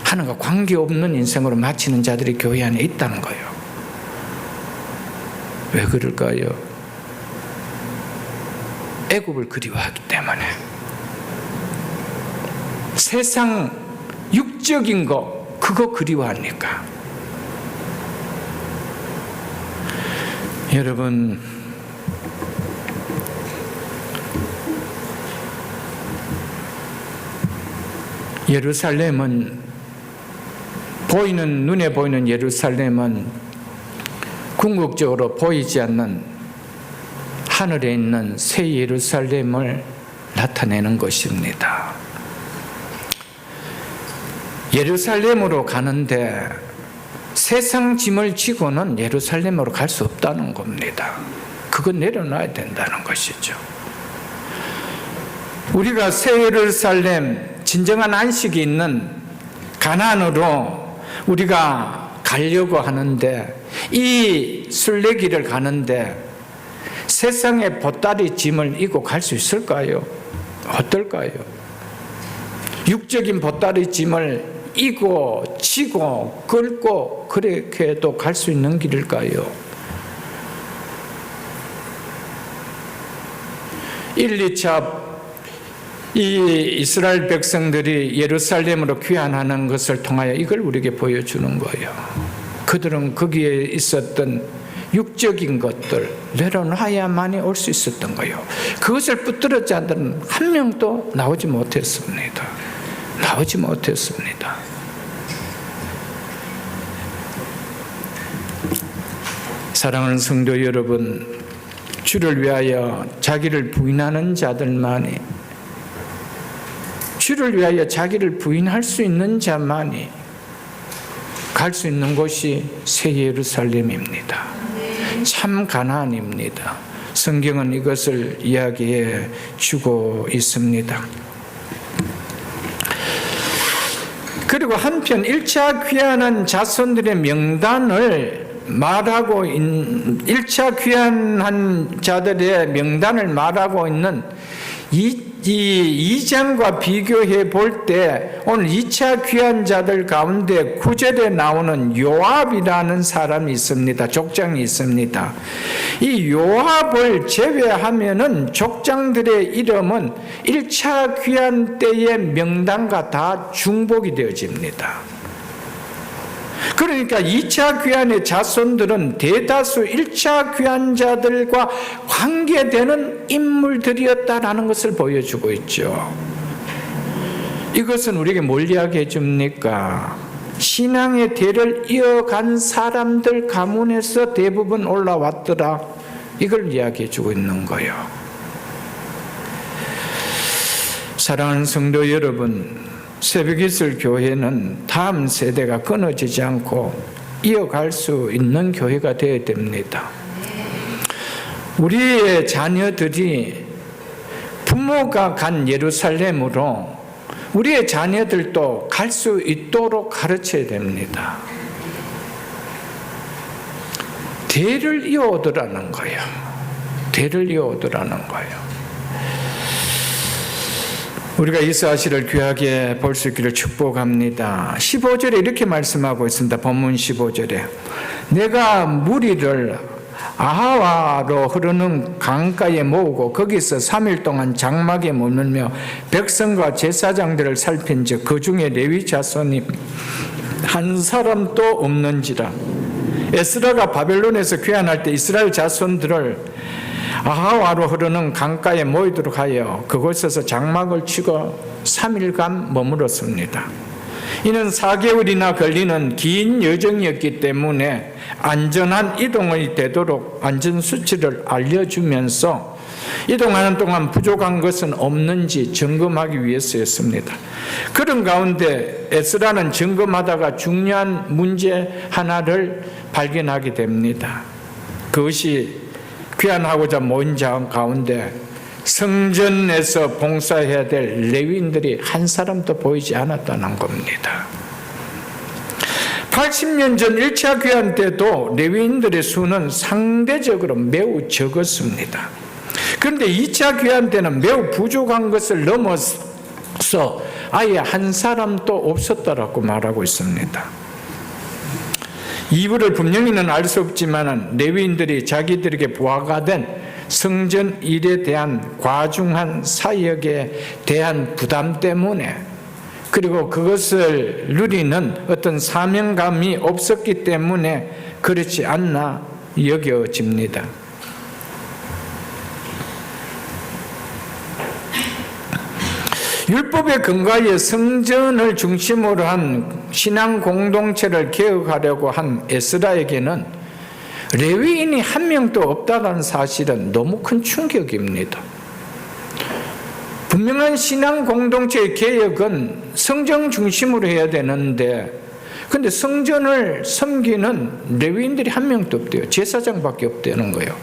A: 하나님과 관계없는 인생으로 마치는 자들이 교회 안에 있다는 거예요. 왜 그럴까요? 애굽을 그리워하기 때문에. 세상 육적인 거 그거 그리워하니까. 여러분, 예루살렘은 눈에 보이는 예루살렘은 궁극적으로 보이지 않는 하늘에 있는 새 예루살렘을 나타내는 것입니다. 예루살렘으로 가는데 세상 짐을 지고는 예루살렘으로 갈 수 없다는 겁니다. 그건 내려놔야 된다는 것이죠. 우리가 새 예루살렘, 진정한 안식이 있는 가나안으로 우리가 가려고 하는데, 이 순례길을 가는데 세상의 보따리 짐을 이고 갈 수 있을까요? 어떨까요? 육적인 보따리 짐을 이고 지고 끌고 그렇게 해도 갈 수 있는 길일까요? 1, 2차 이 이스라엘 백성들이 예루살렘으로 귀환하는 것을 통하여 이걸 우리에게 보여주는 거예요. 그들은 거기에 있었던 육적인 것들 내려놔야만이 올 수 있었던 거예요. 그것을 붙들었던 자들은 한 명도 나오지 못했습니다. 사랑하는 성도 여러분, 주를 위하여 자기를 부인하는 자들만이, 주를 위하여 자기를 부인할 수 있는 자만이 갈 수 있는 곳이 새 예루살렘입니다. 참 가나안입니다. 성경은 이것을 이야기해 주고 있습니다. 그리고 한편 1차 귀환한 자손들의 명단을 말하고 1차 귀환한 자들의 명단을 말하고 있는 이 2장과 비교해 볼 때 오늘 2차 귀환자들 가운데 9절에 나오는 요압이라는 사람이 있습니다. 족장이 있습니다. 이 요압을 제외하면은 족장들의 이름은 1차 귀환 때의 명단과 다 중복이 되어집니다. 그러니까 2차 귀환의 자손들은 대다수 1차 귀환자들과 관계되는 인물들이었다라는 것을 보여주고 있죠. 이것은 우리에게 뭘 이야기해 줍니까? 신앙의 대를 이어간 사람들 가문에서 대부분 올라왔더라. 이걸 이야기해 주고 있는 거예요. 사랑하는 성도 여러분, 새벽이슬 교회는 다음 세대가 끊어지지 않고 이어갈 수 있는 교회가 되어야 됩니다. 우리의 자녀들이 부모가 간 예루살렘으로 우리의 자녀들도 갈 수 있도록 가르쳐야 됩니다. 대를 이어오더라는 거예요. 대를 이어오더라는 거예요. 우리가 이 사실을 귀하게 볼 수 있기를 축복합니다. 15절에 이렇게 말씀하고 있습니다. 본문 15절에 내가 무리를 아하와로 흐르는 강가에 모으고 거기서 3일 동안 장막에 머물며 백성과 제사장들을 살핀즉 그 중에 레위 자손이 한 사람도 없는지라. 에스라가 바벨론에서 귀환할 때 이스라엘 자손들을 아하와로 흐르는 강가에 모이도록 하여 그곳에서 장막을 치고 3일간 머물었습니다. 이는 4개월이나 걸리는 긴 여정이었기 때문에 안전한 이동이 되도록 안전수칙을 알려주면서 이동하는 동안 부족한 것은 없는지 점검하기 위해서였습니다. 그런 가운데 에스라는 점검하다가 중요한 문제 하나를 발견하게 됩니다. 그것이 귀환하고자 모인 자 가운데 성전에서 봉사해야 될 레위인들이 한 사람도 보이지 않았다는 겁니다. 80년 전 1차 귀환 때도 레위인들의 수는 상대적으로 매우 적었습니다. 그런데 2차 귀환 때는 매우 부족한 것을 넘어서 아예 한 사람도 없었다라고 말하고 있습니다. 이유를 분명히는 알 수 없지만 레위인들이 자기들에게 부하가 된 성전 일에 대한 과중한 사역에 대한 부담 때문에, 그리고 그것을 누리는 어떤 사명감이 없었기 때문에 그렇지 않나 여겨집니다. 율법에 근거하여 성전을 중심으로 한 신앙 공동체를 개혁하려고 한 에스라에게는 레위인이 한 명도 없다는 사실은 너무 큰 충격입니다. 분명한 신앙 공동체의 개혁은 성전 중심으로 해야 되는데, 근데 성전을 섬기는 레위인들이 한 명도 없대요. 제사장밖에 없다는 거예요.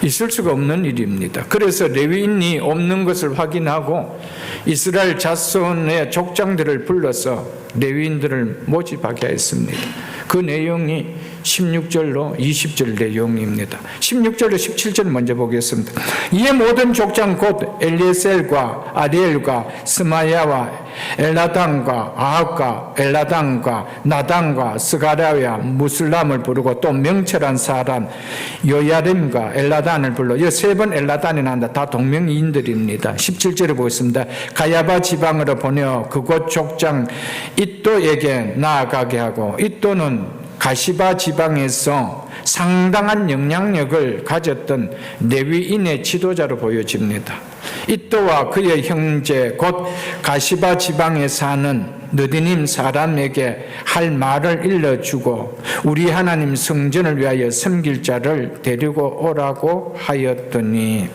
A: 있을 수가 없는 일입니다. 그래서 레위인이 없는 것을 확인하고 이스라엘 자손의 족장들을 불러서 레위인들을 모집하게 했습니다. 그 내용이 16절로 20절 내용입니다. 16절로 17절 먼저 보겠습니다. 이에 모든 족장 곧 엘리에셀과 아리엘과 스마야와 엘라단과 아합과 엘라단과 나단과 스가랴와 무슬람을 부르고 또 명철한 사람 요야림과 엘라단을 불러, 이 세 번 엘라단이 나온다. 다 동명이인들입니다. 17절에 보겠습니다. 가야바 지방으로 보내어 그곳 족장 이또에게 나아가게 하고, 이또는 가시바 지방에서 상당한 영향력을 가졌던 레위인의 지도자로 보여집니다. 이또와 그의 형제 곧 가시바 지방에 사는 느디님 사람에게 할 말을 일러주고 우리 하나님 성전을 위하여 섬길 자를 데리고 오라고 하였더니,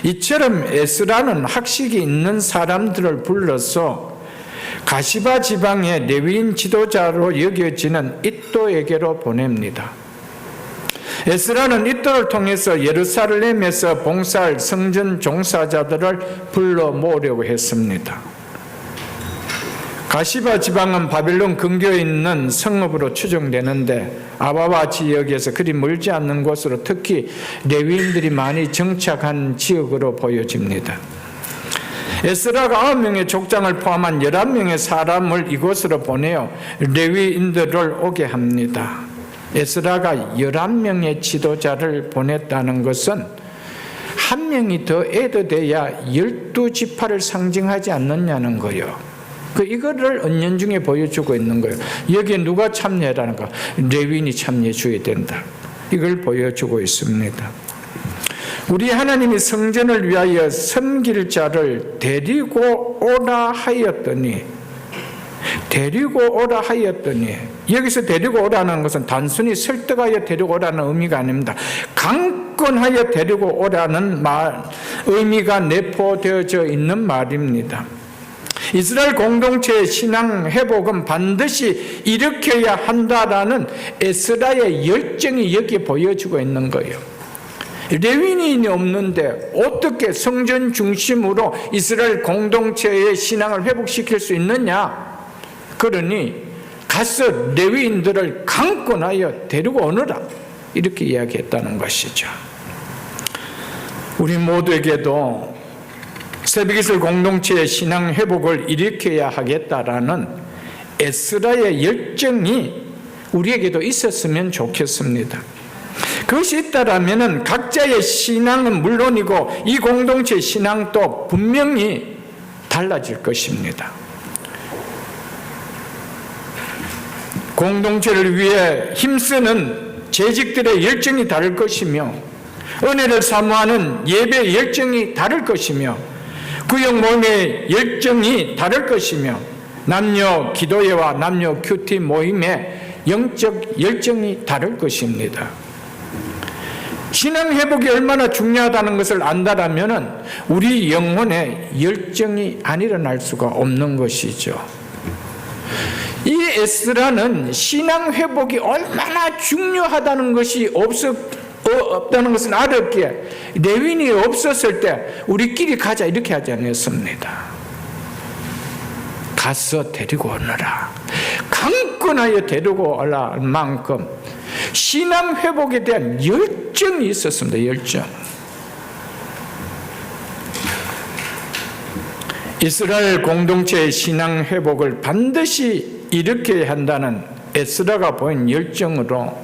A: 이처럼 에스라는 학식이 있는 사람들을 불러서 가시바 지방의 레위인 지도자로 여겨지는 이또에게로 보냅니다. 에스라는 이또를 통해서 예루살렘에서 봉사할 성전 종사자들을 불러 모으려고 했습니다. 가시바 지방은 바벨론 근교에 있는 성읍으로 추정되는데 아바와 지역에서 그리 멀지 않는 곳으로 특히 레위인들이 많이 정착한 지역으로 보여집니다. 에스라가 9명의 족장을 포함한 11명의 사람을 이곳으로 보내어 레위인들을 오게 합니다. 에스라가 11명의 지도자를 보냈다는 것은 한 명이 더 애도돼야 12지파를 상징하지 않느냐는 거예요. 이거를 은연중에 보여주고 있는 거예요. 여기에 누가 참여하라는가? 레위인이 참여해 줘야 된다. 이걸 보여주고 있습니다. 우리 하나님이 성전을 위하여 섬길 자를 데리고 오라 하였더니, 여기서 데리고 오라는 것은 단순히 설득하여 데리고 오라는 의미가 아닙니다. 강권하여 데리고 오라는 의미가 내포되어져 있는 말입니다. 이스라엘 공동체의 신앙 회복은 반드시 일으켜야 한다라는 에스라의 열정이 여기에 보여지고 있는 거예요. 레위인이 없는데 어떻게 성전 중심으로 이스라엘 공동체의 신앙을 회복시킬 수 있느냐? 그러니 가서 레위인들을 강권하여 데리고 오너라, 이렇게 이야기했다는 것이죠. 우리 모두에게도 새벽이슬 공동체의 신앙 회복을 일으켜야 하겠다라는 에스라의 열정이 우리에게도 있었으면 좋겠습니다. 그것이 있다라면 각자의 신앙은 물론이고 이 공동체의 신앙도 분명히 달라질 것입니다. 공동체를 위해 힘쓰는 재직들의 열정이 다를 것이며, 은혜를 사모하는 예배의 열정이 다를 것이며, 구역 모임의 열정이 다를 것이며, 남녀 기도회와 남녀 큐티 모임의 영적 열정이 다를 것입니다. 신앙 회복이 얼마나 중요하다는 것을 안다라면 우리 영혼에 열정이 안 일어날 수가 없는 것이죠. 이 에스라는 신앙 회복이 얼마나 중요하다는 것이 없다는 것은 알았기에 레위인이 없었을 때 우리끼리 가자 이렇게 하지 않았습니다. 가서 데리고 오너라. 강권하여 데리고 오라 만큼 신앙 회복에 대한 열정이 있었습니다. 열정. 이스라엘 공동체의 신앙 회복을 반드시 일으켜야 한다는 에스라가 보인 열정으로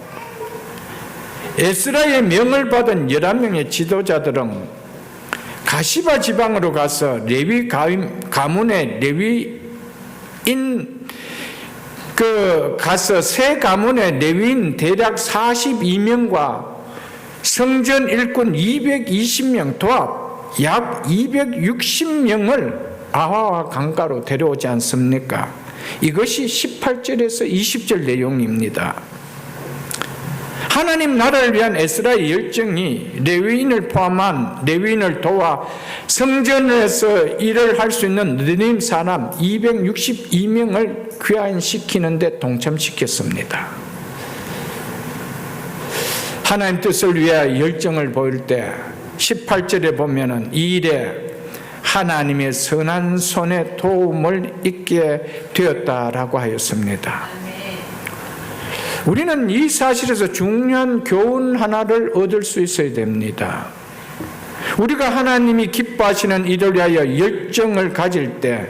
A: 에스라의 명을 받은 11명의 지도자들은 가시바 지방으로 가서 레위 가문의 레위인 가서 세 가문의 레위인 대략 42명과 성전 일꾼 220명 도합 약 260명을 아하와 강가로 데려오지 않습니까? 이것이 18절에서 20절 내용입니다. 하나님 나라를 위한 에스라의 열정이 레위인을 포함한 레위인을 도와 성전에서 일을 할 수 있는 느림 사람 262명을 귀환시키는 데 동참시켰습니다. 하나님 뜻을 위해 열정을 보일 때 18절에 보면은 이 일에 하나님의 선한 손에 도움을 잊게 되었다라고 하였습니다. 우리는 이 사실에서 중요한 교훈 하나를 얻을 수 있어야 됩니다. 우리가 하나님이 기뻐하시는 일을 위하여 열정을 가질 때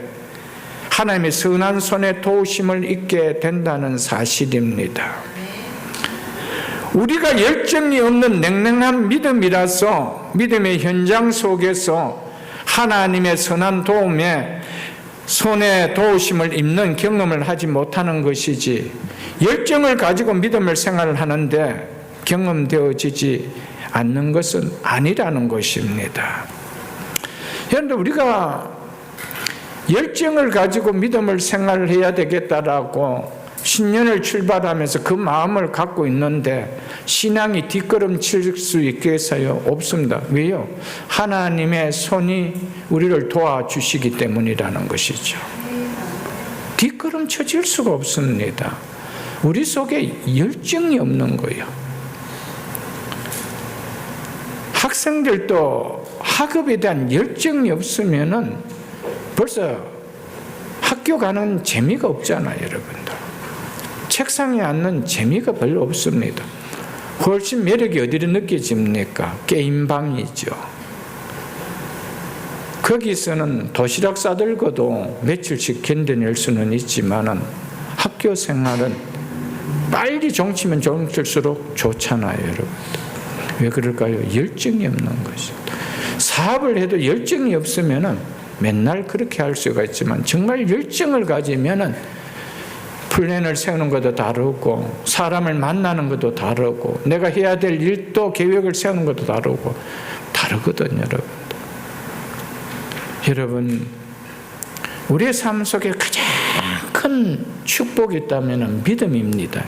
A: 하나님의 선한 손에 도우심을 잊게 된다는 사실입니다. 우리가 열정이 없는 냉랭한 믿음이라서 믿음의 현장 속에서 하나님의 선한 도움에 손에 도우심을 입는 경험을 하지 못하는 것이지 열정을 가지고 믿음을 생활을 하는데 경험되어지지 않는 것은 아니라는 것입니다. 그런데 우리가 열정을 가지고 믿음을 생활을 해야 되겠다라고 신년을 출발하면서 그 마음을 갖고 있는데 신앙이 뒷걸음칠 수 있겠어요? 없습니다. 왜요? 하나님의 손이 우리를 도와주시기 때문이라는 것이죠. 뒷걸음쳐질 수가 없습니다. 우리 속에 열정이 없는 거예요. 학생들도 학업에 대한 열정이 없으면은 벌써 학교 가는 재미가 없잖아요, 여러분들. 책상에 앉는 재미가 별로 없습니다. 훨씬 매력이 어디로 느껴집니까? 게임방이죠. 거기서는 도시락 싸들고도 며칠씩 견뎌낼 수는 있지만은 학교 생활은 빨리 종치면 종칠수록 좋잖아요, 여러분들. 왜 그럴까요? 열정이 없는 것입니다. 사업을 해도 열정이 없으면은 맨날 그렇게 할 수가 있지만 정말 열정을 가지면은 플랜을 세우는 것도 다르고 사람을 만나는 것도 다르고 내가 해야 될 일도 계획을 세우는 것도 다르거든요, 여러분. 우리의 삶 속에 가장 큰 축복이 있다면 믿음입니다.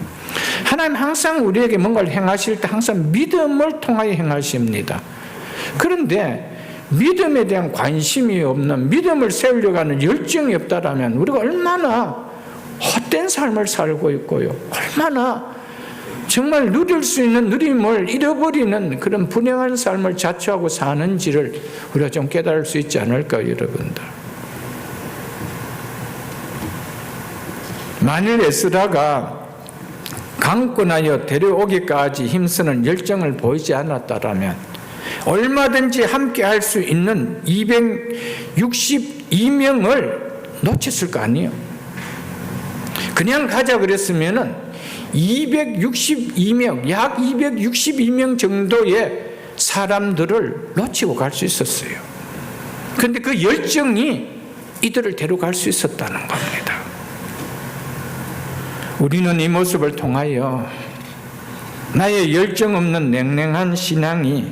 A: 하나님 항상 우리에게 뭔가를 행하실 때 항상 믿음을 통하여 행하십니다. 그런데 믿음에 대한 관심이 없는, 믿음을 세우려고 하는 열정이 없다라면 우리가 얼마나 헛된 삶을 살고 있고요, 얼마나 정말 누릴 수 있는 누림을 잃어버리는 그런 불행한 삶을 자초하고 사는지를 우리가 좀 깨달을 수 있지 않을까요, 여러분들? 만일 에스라가 강권하여 데려오기까지 힘쓰는 열정을 보이지 않았다라면 얼마든지 함께 할 수 있는 262명을 놓쳤을 거 아니에요. 그냥 가자 그랬으면은 262명, 약 262명 정도의 사람들을 놓치고 갈 수 있었어요. 그런데 그 열정이 이들을 데려갈 수 있었다는 겁니다. 우리는 이 모습을 통하여 나의 열정 없는 냉랭한 신앙이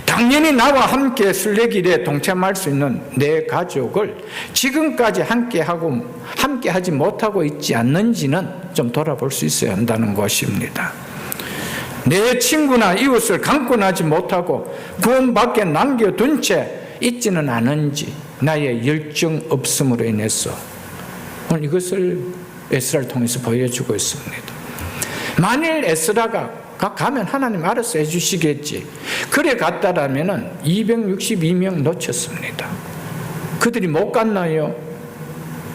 A: 당연히 나와 함께 순례길에 동참할 수 있는 내 가족을 지금까지 함께 하지 못하고 있지 않는지는 좀 돌아볼 수 있어야 한다는 것입니다. 내 친구나 이웃을 강권하지 못하고 구원밖에 남겨둔 채 있지는 않은지 나의 열정 없음으로 인해서 오늘 이것을 에스라를 통해서 보여주고 있습니다. 만일 에스라가 가면 하나님 알아서 해주시겠지. 그래 갔다라면 262명 놓쳤습니다. 그들이 못 갔나요?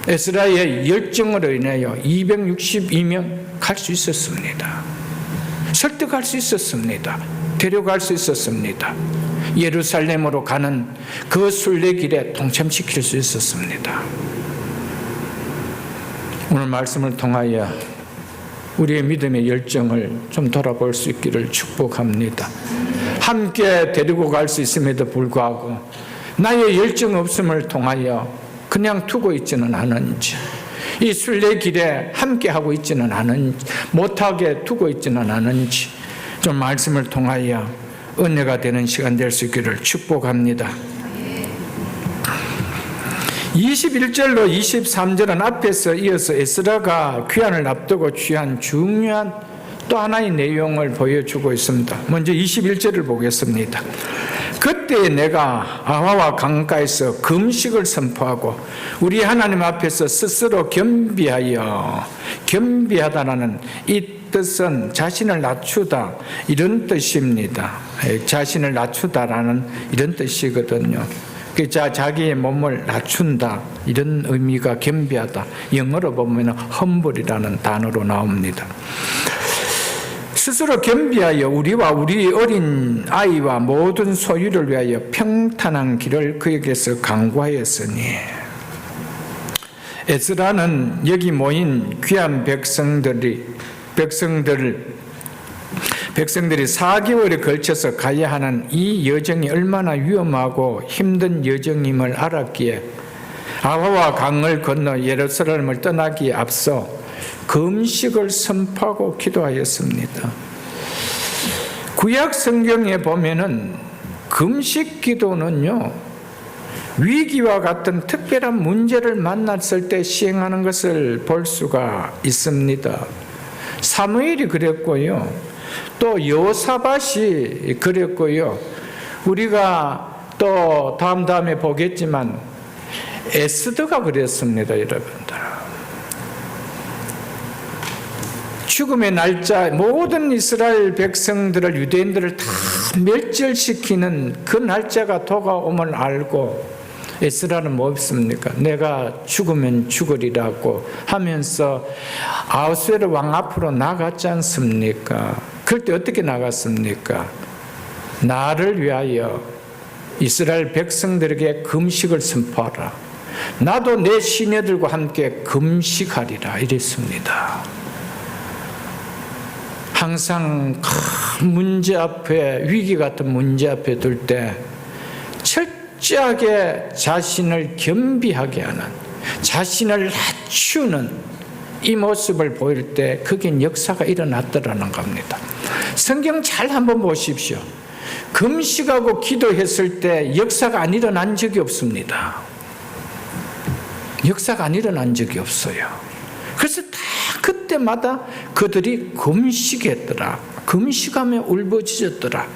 A: 에스라의 열정으로 인하여 262명 갈 수 있었습니다. 설득할 수 있었습니다. 데려갈 수 있었습니다. 예루살렘으로 가는 그 순례길에 동참시킬 수 있었습니다. 오늘 말씀을 통하여 우리의 믿음의 열정을 좀 돌아볼 수 있기를 축복합니다. 함께 데리고 갈 수 있음에도 불구하고 나의 열정 없음을 통하여 그냥 두고 있지는 않은지, 이 순례길에 함께하고 있지는 않은지, 못하게 두고 있지는 않은지 좀 말씀을 통하여 은혜가 되는 시간 될 수 있기를 축복합니다. 21절로 23절은 앞에서 이어서 에스라가 귀환을 앞두고 취한 중요한 또 하나의 내용을 보여주고 있습니다. 먼저 21절을 보겠습니다. 그때 내가 아화와 강가에서 금식을 선포하고 우리 하나님 앞에서 스스로 겸비하다라는 이 뜻은 자신을 낮추다 이런 뜻입니다. 자신을 낮추다라는 이런 뜻이거든요. 자기의 몸을 낮춘다 이런 의미가 겸비하다, 영어로 보면 humble이라는 단어로 나옵니다. 스스로 겸비하여 우리와 우리 어린 아이와 모든 소유를 위하여 평탄한 길을 그에게서 강구하였으니, 에스라는 여기 모인 귀한 백성들이 4개월에 걸쳐서 가야 하는 이 여정이 얼마나 위험하고 힘든 여정임을 알았기에 아화와 강을 건너 예루살렘을 떠나기에 앞서 금식을 선포하고 기도하였습니다. 구약 성경에 보면은 금식 기도는요, 위기와 같은 특별한 문제를 만났을 때 시행하는 것을 볼 수가 있습니다. 사무엘이 그랬고요, 또 여호사밧이 그랬고요, 우리가 또 다음에 보겠지만 에스더가 그랬습니다. 여러분들, 죽음의 날짜, 모든 이스라엘 백성들을, 유대인들을 다 멸절시키는 그 날짜가 다가옴을 알고 에스라는 뭐 했습니까? 내가 죽으면 죽으리라고 하면서 아하수에로 왕 앞으로 나갔지 않습니까? 그럴 때 어떻게 나갔습니까? 나를 위하여 이스라엘 백성들에게 금식을 선포하라. 나도 내 시녀들과 함께 금식하리라 이랬습니다. 항상 큰 문제 앞에, 위기 같은 문제 앞에 둘 때 철저하게 자신을 겸비하게 하는, 자신을 낮추는 이 모습을 보일 때 그게 역사가 일어났더라는 겁니다. 성경 잘 한번 보십시오. 금식하고 기도했을 때 역사가 안 일어난 적이 없습니다. 역사가 안 일어난 적이 없어요. 그래서 다 그때마다 그들이 금식했더라, 금식하며 울부짖었더라,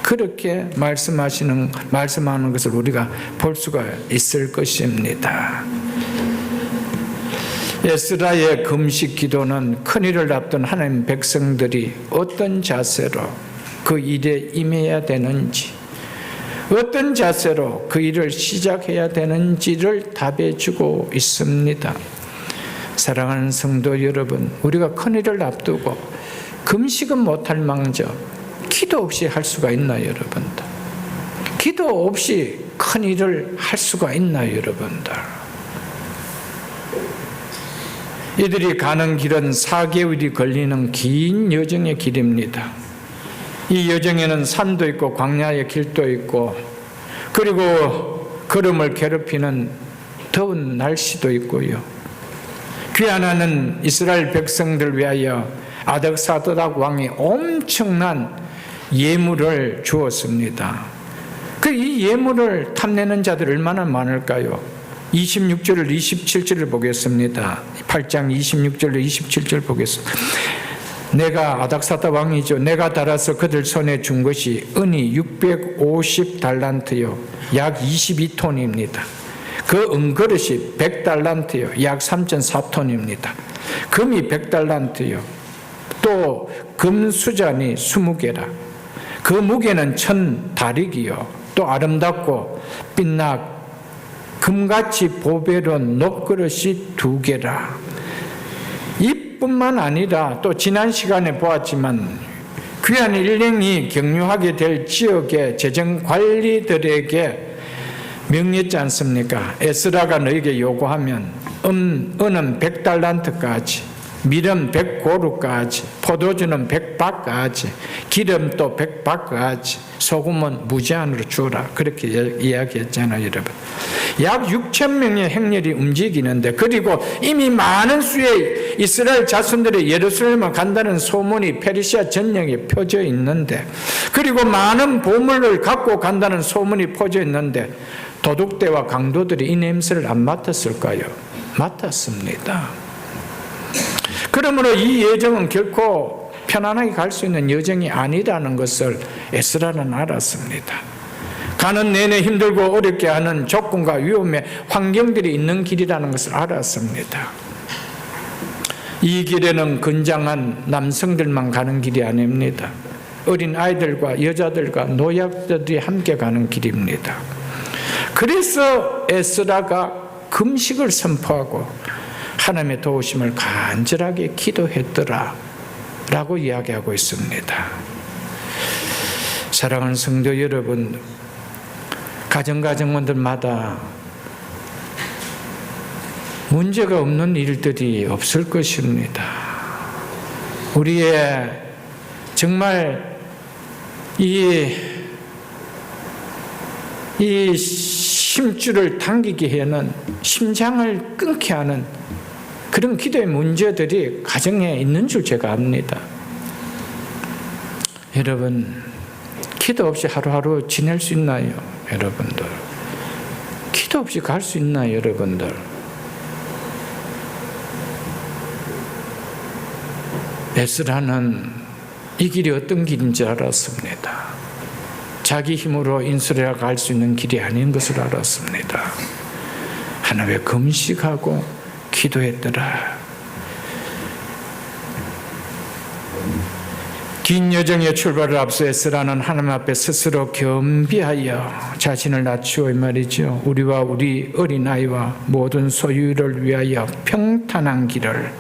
A: 그렇게 말씀하는 것을 우리가 볼 수가 있을 것입니다. 에스라의 금식 기도는 큰일을 앞둔 하나님 백성들이 어떤 자세로 그 일에 임해야 되는지, 어떤 자세로 그 일을 시작해야 되는지를 답해주고 있습니다. 사랑하는 성도 여러분, 우리가 큰일을 앞두고 금식은 못할 망정 기도 없이 할 수가 있나요, 여러분들? 기도 없이 큰일을 할 수가 있나요, 여러분들? 이들이 가는 길은 4개월이 걸리는 긴 여정의 길입니다. 이 여정에는 산도 있고 광야의 길도 있고, 그리고 걸음을 괴롭히는 더운 날씨도 있고요. 귀환하는 이스라엘 백성들 위하여 아덕사드락 왕이 엄청난 예물을 주었습니다. 이 예물을 탐내는 자들 얼마나 많을까요? 26절을 27절을 보겠습니다. 8장 26절로 27절 보겠습니다. 내가 아닥사다 왕이죠. 내가 달아서 그들 손에 준 것이 은이 650달란트요 약 22톤입니다. 그 은그릇이 100달란트요 약 3.4톤입니다. 금이 100달란트요 또 금수잔이 20개라. 그 무게는 1000다릭이요 또 아름답고 빛나 금같이 보배로운 녹그릇이 2개라. 이뿐만 아니라 또 지난 시간에 보았지만 귀한 일행이 경유하게 될 지역의 재정관리들에게 명했지 않습니까? 에스라가 너에게 요구하면 은은 100달란트까지, 밀은 100고루까지, 포도주는 100박까지, 기름도 100박까지, 소금은 무제한으로 주라. 그렇게 이야기했잖아요, 여러분. 약 6,000명의 행렬이 움직이는데, 그리고 이미 많은 수의 이스라엘 자손들이 예루살렘을 간다는 소문이 페르시아 전역에 퍼져 있는데, 그리고 많은 보물을 갖고 간다는 소문이 퍼져 있는데, 도둑대와 강도들이 이 냄새를 안 맡았을까요? 맡았습니다. 그러므로 이 여정은 결코 편안하게 갈 수 있는 여정이 아니라는 것을 에스라는 알았습니다. 가는 내내 힘들고 어렵게 하는 조건과 위험의 환경들이 있는 길이라는 것을 알았습니다. 이 길에는 건장한 남성들만 가는 길이 아닙니다. 어린 아이들과 여자들과 노약자들이 함께 가는 길입니다. 그래서 에스라가 금식을 선포하고 하나님의 도우심을 간절하게 기도했더라 라고 이야기하고 있습니다. 사랑하는 성도 여러분, 가정가정원들마다 문제가 없는 일들이 없을 것입니다. 우리의 정말 이 심줄을 당기게 하는, 심장을 끊게 하는 그런 기도의 문제들이 가정에 있는 줄 제가 압니다. 여러분, 기도 없이 하루하루 지낼 수 있나요? 여러분들, 기도 없이 갈 수 있나요? 여러분들, 에스라는 이 길이 어떤 길인지 알았습니다. 자기 힘으로 인수레라 갈 수 있는 길이 아닌 것을 알았습니다. 하나님의 금식하고 기도했더라. 긴 여정의 출발을 앞서 에스라는 하나님 앞에 스스로 겸비하여 자신을 낮추어 이 말이죠. 우리와 우리 어린아이와 모든 소유를 위하여 평탄한 길을,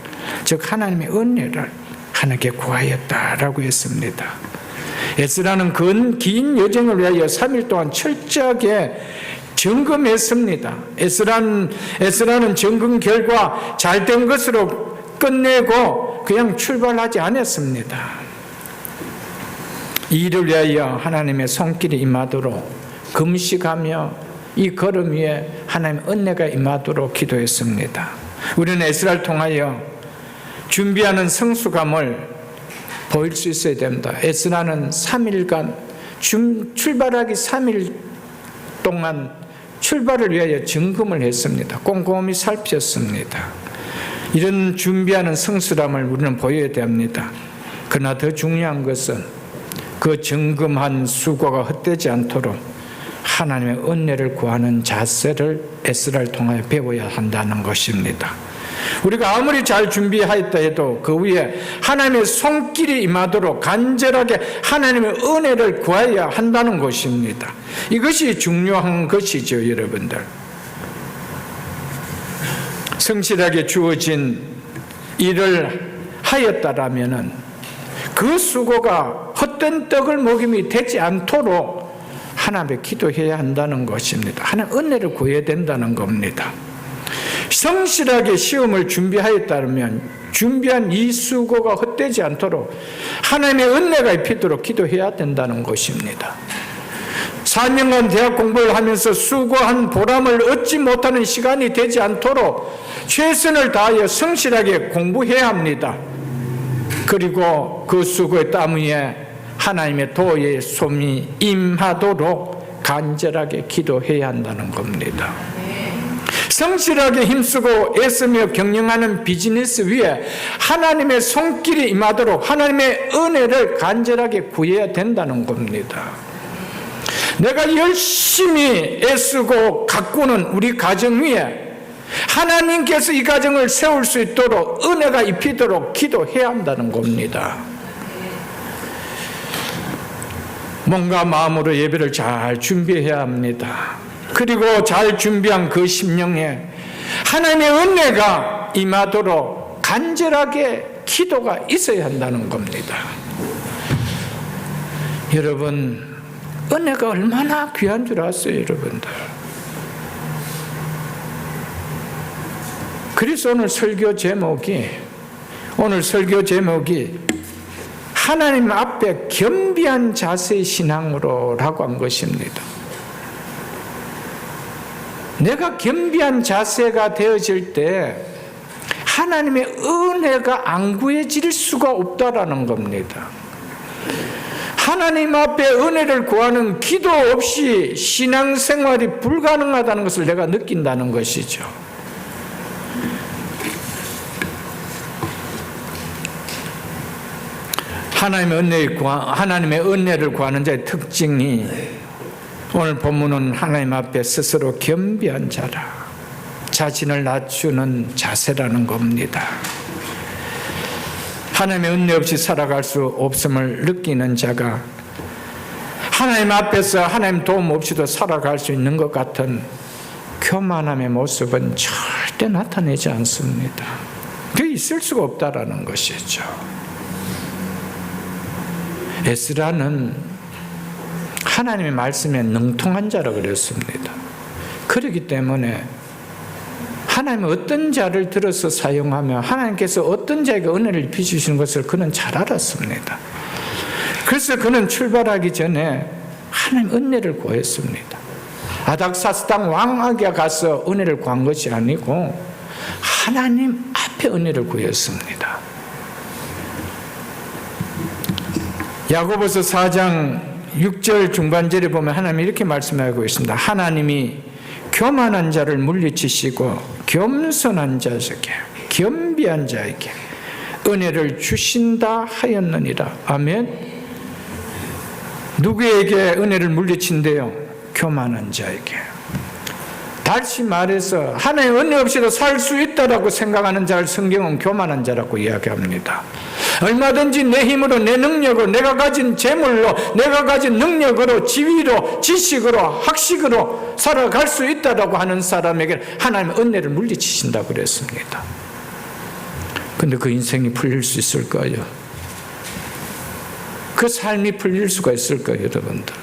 A: 즉 하나님의 은혜를 하나님께 구하였다라고 했습니다. 에스라는 긴 여정을 위하여 3일 동안 철저하게 점검했습니다. 에스라는 점검 결과 잘된 것으로 끝내고 그냥 출발하지 않았습니다. 이 일을 위하여 하나님의 손길이 임하도록 금식하며 이 걸음 위에 하나님의 은혜가 임하도록 기도했습니다. 우리는 에스라를 통하여 준비하는 성숙함을 보일 수 있어야 됩니다. 에스라는 3일간 출발하기 3일 동안 출발을 위하여 점검을 했습니다. 꼼꼼히 살폈습니다. 이런 준비하는 성실함을 우리는 보여야 됩니다. 그러나 더 중요한 것은 그 점검한 수고가 헛되지 않도록 하나님의 은혜를 구하는 자세를 에스라를 통하여 배워야 한다는 것입니다. 우리가 아무리 잘 준비하였다 해도 그 위에 하나님의 손길이 임하도록 간절하게 하나님의 은혜를 구해야 한다는 것입니다. 이것이 중요한 것이죠, 여러분들. 성실하게 주어진 일을 하였다라면 그 수고가 헛된 떡을 먹임이 되지 않도록 하나님께 기도해야 한다는 것입니다. 하나님 은혜를 구해야 된다는 겁니다. 성실하게 시험을 준비하였다면 준비한 이 수고가 헛되지 않도록 하나님의 은혜가 입히도록 기도해야 된다는 것입니다. 4년간 대학 공부를 하면서 수고한 보람을 얻지 못하는 시간이 되지 않도록 최선을 다하여 성실하게 공부해야 합니다. 그리고 그 수고의 땀 위에 하나님의 도의 솜이 임하도록 간절하게 기도해야 한다는 겁니다. 성실하게 힘쓰고 애쓰며 경영하는 비즈니스 위에 하나님의 손길이 임하도록 하나님의 은혜를 간절하게 구해야 된다는 겁니다. 내가 열심히 애쓰고 가꾸는 우리 가정 위에 하나님께서 이 가정을 세울 수 있도록 은혜가 입히도록 기도해야 한다는 겁니다. 몸과 마음으로 예배를 잘 준비해야 합니다. 그리고 잘 준비한 그 심령에 하나님의 은혜가 임하도록 간절하게 기도가 있어야 한다는 겁니다. 여러분, 은혜가 얼마나 귀한 줄 아세요, 여러분들? 그래서 오늘 설교 제목이 하나님 앞에 겸비한 자세의 신앙으로라고 한 것입니다. 내가 겸비한 자세가 되어질 때 하나님의 은혜가 안 구해질 수가 없다라는 겁니다. 하나님 앞에 은혜를 구하는 기도 없이 신앙생활이 불가능하다는 것을 내가 느낀다는 것이죠. 하나님의 은혜를 구하는 자의 특징이 오늘 본문은 하나님 앞에 스스로 겸비한 자라, 자신을 낮추는 자세라는 겁니다. 하나님의 은혜 없이 살아갈 수 없음을 느끼는 자가 하나님 앞에서 하나님 도움 없이도 살아갈 수 있는 것 같은 교만함의 모습은 절대 나타내지 않습니다. 그게 있을 수가 없다라는 것이죠. 에스라는 하나님의 말씀에 능통한 자라 그랬습니다. 그렇기 때문에 하나님은 어떤 자를 들어서 사용하며 하나님께서 어떤 자에게 은혜를 입혀주시는 것을 그는 잘 알았습니다. 그래서 그는 출발하기 전에 하나님 은혜를 구했습니다. 아닥사스 땅 왕에게 가서 은혜를 구한 것이 아니고 하나님 앞에 은혜를 구했습니다. 야고보서 4장 6절 중반절에 보면 하나님이 이렇게 말씀하고 있습니다. 하나님이 교만한 자를 물리치시고 겸손한 자에게, 겸비한 자에게 은혜를 주신다 하였느니라. 아멘. 누구에게 은혜를 물리친대요? 교만한 자에게. 다시 말해서 하나님 은혜 없이도 살 수 있다라고 생각하는 자를 성경은 교만한 자라고 이야기합니다. 얼마든지 내 힘으로, 내 능력으로, 내가 가진 재물로, 내가 가진 능력으로, 지위로, 지식으로, 학식으로 살아갈 수 있다라고 하는 사람에게 하나님의 은혜를 물리치신다고 그랬습니다. 근데 그 인생이 풀릴 수 있을까요? 그 삶이 풀릴 수가 있을까요, 여러분들?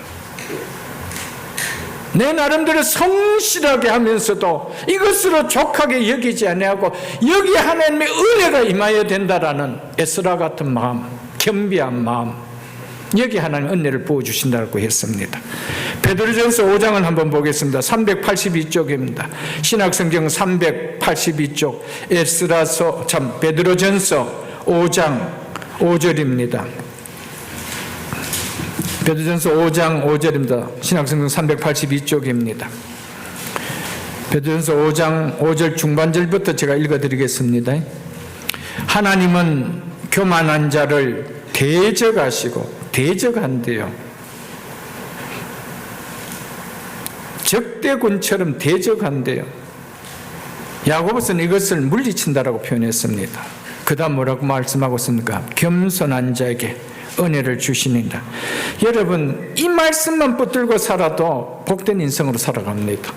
A: 내 나름대로 성실하게 하면서도 이것으로 족하게 여기지 아니하고 여기 하나님의 은혜가 임하여야 된다라는 에스라 같은 마음, 겸비한 마음, 여기 하나님 은혜를 부어주신다고 했습니다. 베드로전서 5장을 한번 보겠습니다. 382쪽입니다. 신약성경 382쪽 베드로전서 5장 5절입니다. 베드로전서 5장 5절입니다. 신약성경 382쪽입니다. 베드로전서 5장 5절 중반절부터 제가 읽어드리겠습니다. 하나님은 교만한 자를 대적한대요. 적대군처럼 대적한대요. 야고보서는 이것을 물리친다라고 표현했습니다. 그 다음 뭐라고 말씀하고 있습니까? 겸손한 자에게 은혜를 주시니라. 여러분, 이 말씀만 붙들고 살아도 복된 인생으로 살아갑니다.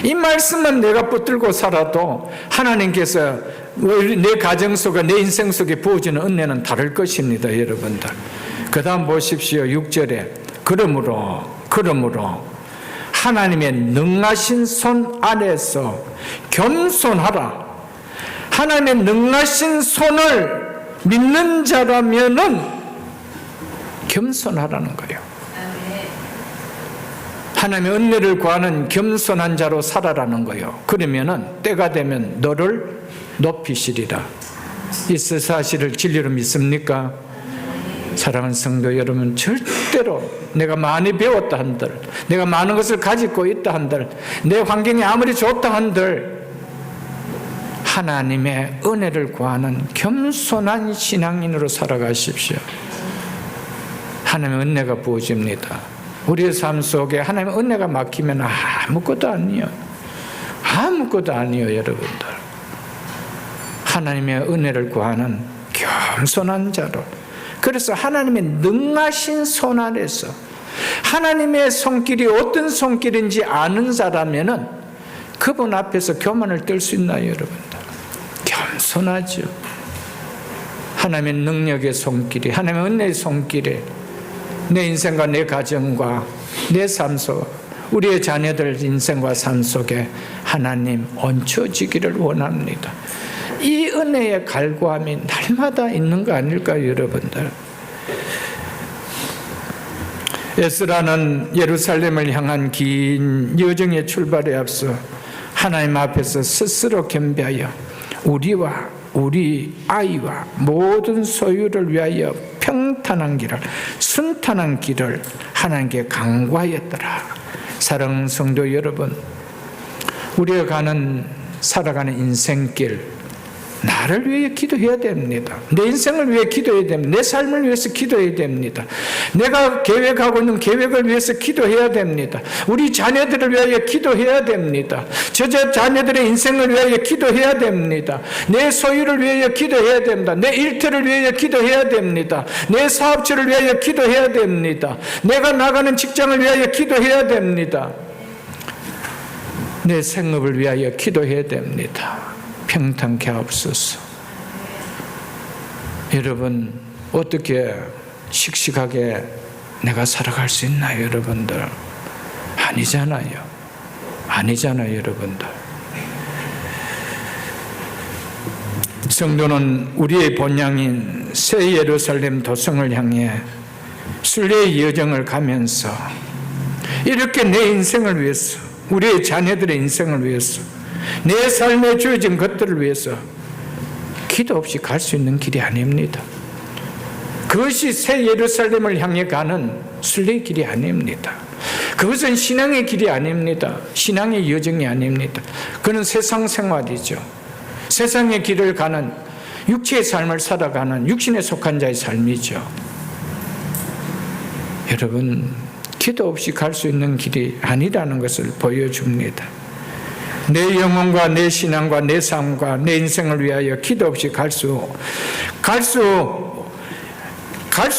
A: 이 말씀만 내가 붙들고 살아도 하나님께서 내 가정 속에, 내 인생 속에 부어주는 은혜는 다를 것입니다, 여러분들. 그 다음 보십시오. 6절에 그러므로 하나님의 능하신 손 아래서 겸손하라. 하나님의 능하신 손을 믿는 자라면은 겸손하라는 거예요. 하나님의 은혜를 구하는 겸손한 자로 살아라는 거예요. 그러면은 때가 되면 너를 높이시리라. 이 사실을 진리로 믿습니까? 사랑하는 성도 여러분, 절대로 내가 많이 배웠다 한들, 내가 많은 것을 가지고 있다 한들, 내 환경이 아무리 좋다 한들 하나님의 은혜를 구하는 겸손한 신앙인으로 살아가십시오. 하나님의 은혜가 부어집니다. 우리의 삶 속에 하나님의 은혜가 막히면 아무것도 아니에요. 아무것도 아니에요, 여러분들. 하나님의 은혜를 구하는 겸손한 자로, 그래서 하나님의 능하신 손 아래서 하나님의 손길이 어떤 손길인지 아는 자라면은 그분 앞에서 교만을 떨 수 있나요, 여러분들? 겸손하죠. 하나님의 능력의 손길이, 하나님의 은혜의 손길이 내 인생과 내 가정과 내 삶 속, 우리의 자녀들 인생과 삶 속에 하나님 얹혀지기를 원합니다. 이 은혜의 갈구함이 날마다 있는 거 아닐까요, 여러분들? 에스라는 예루살렘을 향한 긴 여정의 출발에 앞서 하나님 앞에서 스스로 겸비하여 우리와 우리 아이와 모든 소유를 위하여 평탄한 길을, 순탄한 길을 하나님께 간구하였더라. 사랑하는 성도 여러분, 우리가 살아가는 인생길, 나를 위해 기도해야 됩니다. 내 인생을 위해 기도해야 됩니다. 내 삶을 위해서 기도해야 됩니다. 내가 계획하고 있는 계획을 위해서 기도해야 됩니다. 우리 자녀들을 위하여 기도해야 됩니다. 저 자녀들의 인생을 위하여 기도해야 됩니다. 내 소유를 위하여 기도해야 됩니다. 내 일터를 위하여 기도해야 됩니다. 내 사업처를 위하여 기도해야 됩니다. 내가 나가는 직장을 위하여 기도해야 됩니다. 내 생업을 위하여 기도해야 됩니다. 평탄케 하옵소서. 여러분, 어떻게 씩씩하게 내가 살아갈 수 있나요, 여러분들? 아니잖아요. 아니잖아요, 여러분들. 성도는 우리의 본향인 새 예루살렘 도성을 향해 순례의 여정을 가면서 이렇게 내 인생을 위해서, 우리의 자녀들의 인생을 위해서, 내 삶에 주어진 것들을 위해서 기도 없이 갈 수 있는 길이 아닙니다. 그것이 새 예루살렘을 향해 가는 순례의 길이 아닙니다. 그것은 신앙의 길이 아닙니다. 신앙의 여정이 아닙니다. 그건 세상 생활이죠. 세상의 길을 가는, 육체의 삶을 살아가는 육신에 속한 자의 삶이죠. 여러분, 기도 없이 갈 수 있는 길이 아니라는 것을 보여줍니다. 내 영혼과 내 신앙과 내 삶과 내 인생을 위하여 기도 없이 갈 수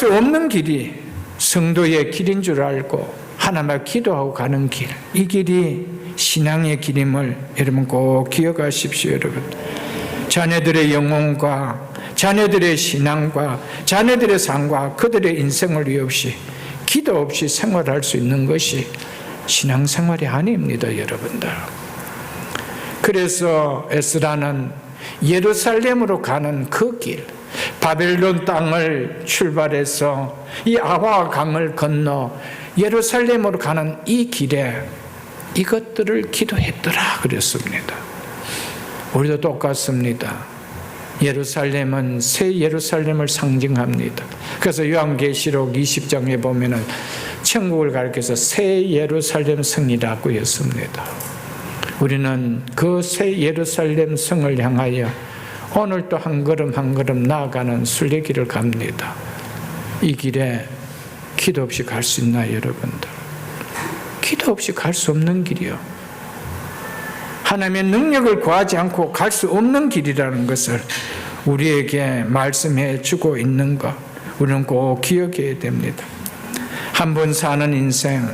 A: 없는 길이 성도의 길인 줄 알고 하나님과 기도하고 가는 길, 이 길이 신앙의 길임을 여러분 꼭 기억하십시오. 여러분, 자녀들의 영혼과 자녀들의 신앙과 자녀들의 삶과 그들의 인생을 위해 없이 기도 없이 생활할 수 있는 것이 신앙생활이 아닙니다, 여러분들. 그래서 에스라는 예루살렘으로 가는 그 길, 바벨론 땅을 출발해서 이 아와 강을 건너 예루살렘으로 가는 이 길에 이것들을 기도했더라 그랬습니다. 우리도 똑같습니다. 예루살렘은 새 예루살렘을 상징합니다. 그래서 요한계시록 20장에 보면은 천국을 가리켜서 새 예루살렘 성이라고 했습니다. 우리는 그 새 예루살렘 성을 향하여 오늘도 한 걸음 한 걸음 나아가는 순례길을 갑니다. 이 길에 기도 없이 갈 수 있나요, 여러분들? 기도 없이 갈 수 없는 길이요. 하나님의 능력을 구하지 않고 갈 수 없는 길이라는 것을 우리에게 말씀해 주고 있는 것, 우리는 꼭 기억해야 됩니다. 한 번 사는 인생,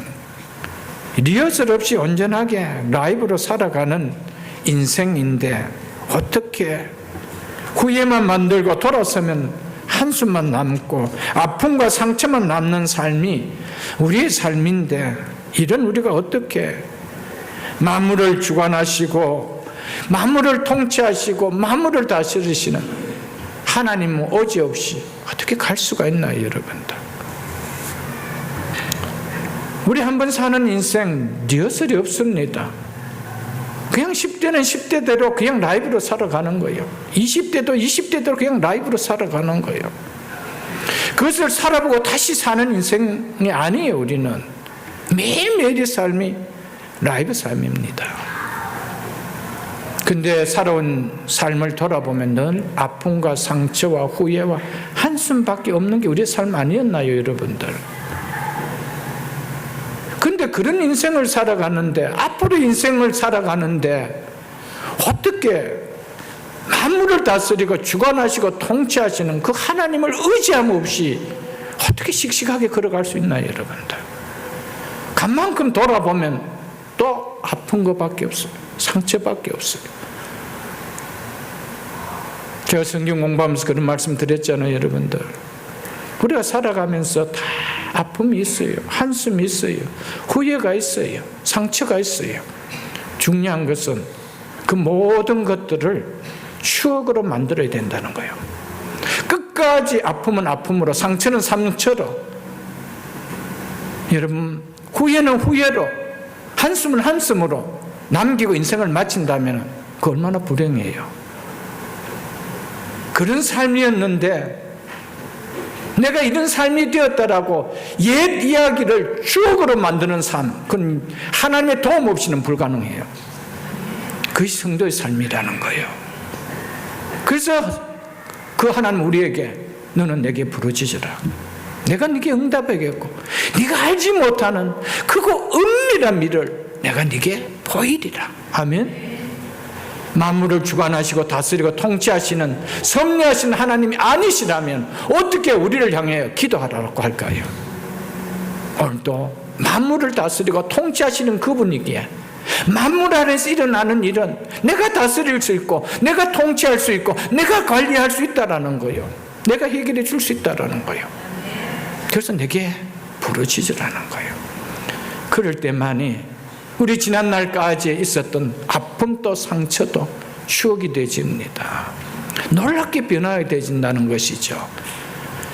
A: 리허설 없이 온전하게 라이브로 살아가는 인생인데 어떻게 후회만 만들고 돌아서면 한숨만 남고 아픔과 상처만 남는 삶이 우리의 삶인데, 이런 우리가 어떻게 만물을 주관하시고 만물을 통치하시고 만물을 다스리시는 하나님 오지 없이 어떻게 갈 수가 있나요, 여러분들? 우리 한 번 사는 인생 리허설이 없습니다. 그냥 10대는 10대대로 그냥 라이브로 살아가는 거예요. 20대도 20대대로 그냥 라이브로 살아가는 거예요. 그것을 살아보고 다시 사는 인생이 아니에요. 우리는 매일매일의 삶이 라이브 삶입니다. 근데 살아온 삶을 돌아보면 늘 아픔과 상처와 후회와 한숨밖에 없는 게 우리의 삶 아니었나요, 여러분들? 근데 그런 인생을 살아가는데, 앞으로 인생을 살아가는데 어떻게 만물을 다스리고 주관하시고 통치하시는 그 하나님을 의지함 없이 어떻게 씩씩하게 걸어갈 수 있나요, 여러분들? 간만큼 돌아보면 또 아픈 것밖에 없어요. 상처밖에 없어요. 제가 성경 공부하면서 그런 말씀 드렸잖아요, 여러분들. 우리가 살아가면서 다 아픔이 있어요. 한숨이 있어요. 후회가 있어요. 상처가 있어요. 중요한 것은 그 모든 것들을 추억으로 만들어야 된다는 거예요. 끝까지 아픔은 아픔으로, 상처는 상처로, 여러분 후회는 후회로, 한숨은 한숨으로 남기고 인생을 마친다면 그 얼마나 불행해요. 그런 삶이었는데 내가 이런 삶이 되었다라고 옛 이야기를 추억으로 만드는 삶, 그건 하나님의 도움 없이는 불가능해요. 그것이 성도의 삶이라는 거예요. 그래서 그 하나님 우리에게 너는 내게 부르짖으라. 내가 네게 응답하겠고 네가 알지 못하는 그거 은밀한 미를 내가 네게 보이리라. 아멘. 만물을 주관하시고 다스리고 통치하시는 섭리하신 하나님이 아니시라면 어떻게 우리를 향해 기도하라고 할까요? 오늘도 만물을 다스리고 통치하시는 그분이기에 만물 안에서 일어나는 일은 내가 다스릴 수 있고 내가 통치할 수 있고 내가 관리할 수 있다라는 거예요. 내가 해결해 줄 수 있다라는 거예요. 그래서 내게 부르짖으라는 거예요. 그럴 때만이 우리 지난날까지 있었던 아픔도 상처도 추억이 되집니다. 놀랍게 변화되어진다는 것이죠.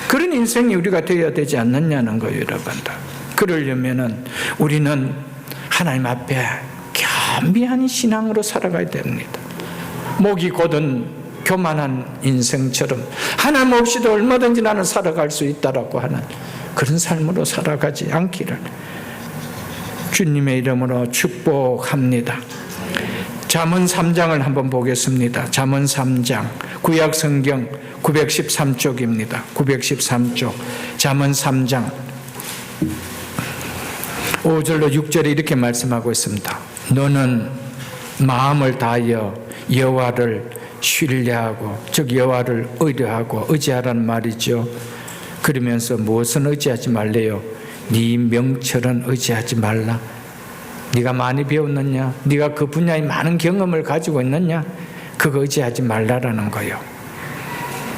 A: 그런 인생이 우리가 되어야 되지 않느냐는 거예요, 여러분들. 그러려면은 우리는 하나님 앞에 겸비한 신앙으로 살아가야 됩니다. 목이 곧은 교만한 인생처럼 하나님 없이도 얼마든지 나는 살아갈 수 있다라고 하는 그런 삶으로 살아가지 않기를 주님의 이름으로 축복합니다. 잠언 3장을 한번 보겠습니다. 잠언 3장 구약 성경 913쪽입니다. 913쪽 잠언 3장 5절로 6절에 이렇게 말씀하고 있습니다. 너는 마음을 다하여 여호와를 신뢰하고, 즉 여호와를 의뢰하고, 의지하라는 말이죠. 그러면서 무엇은 의지하지 말래요? 네 명철은 의지하지 말라. 네가 많이 배웠느냐? 네가 그 분야에 많은 경험을 가지고 있느냐? 그거 의지하지 말라라는 거예요.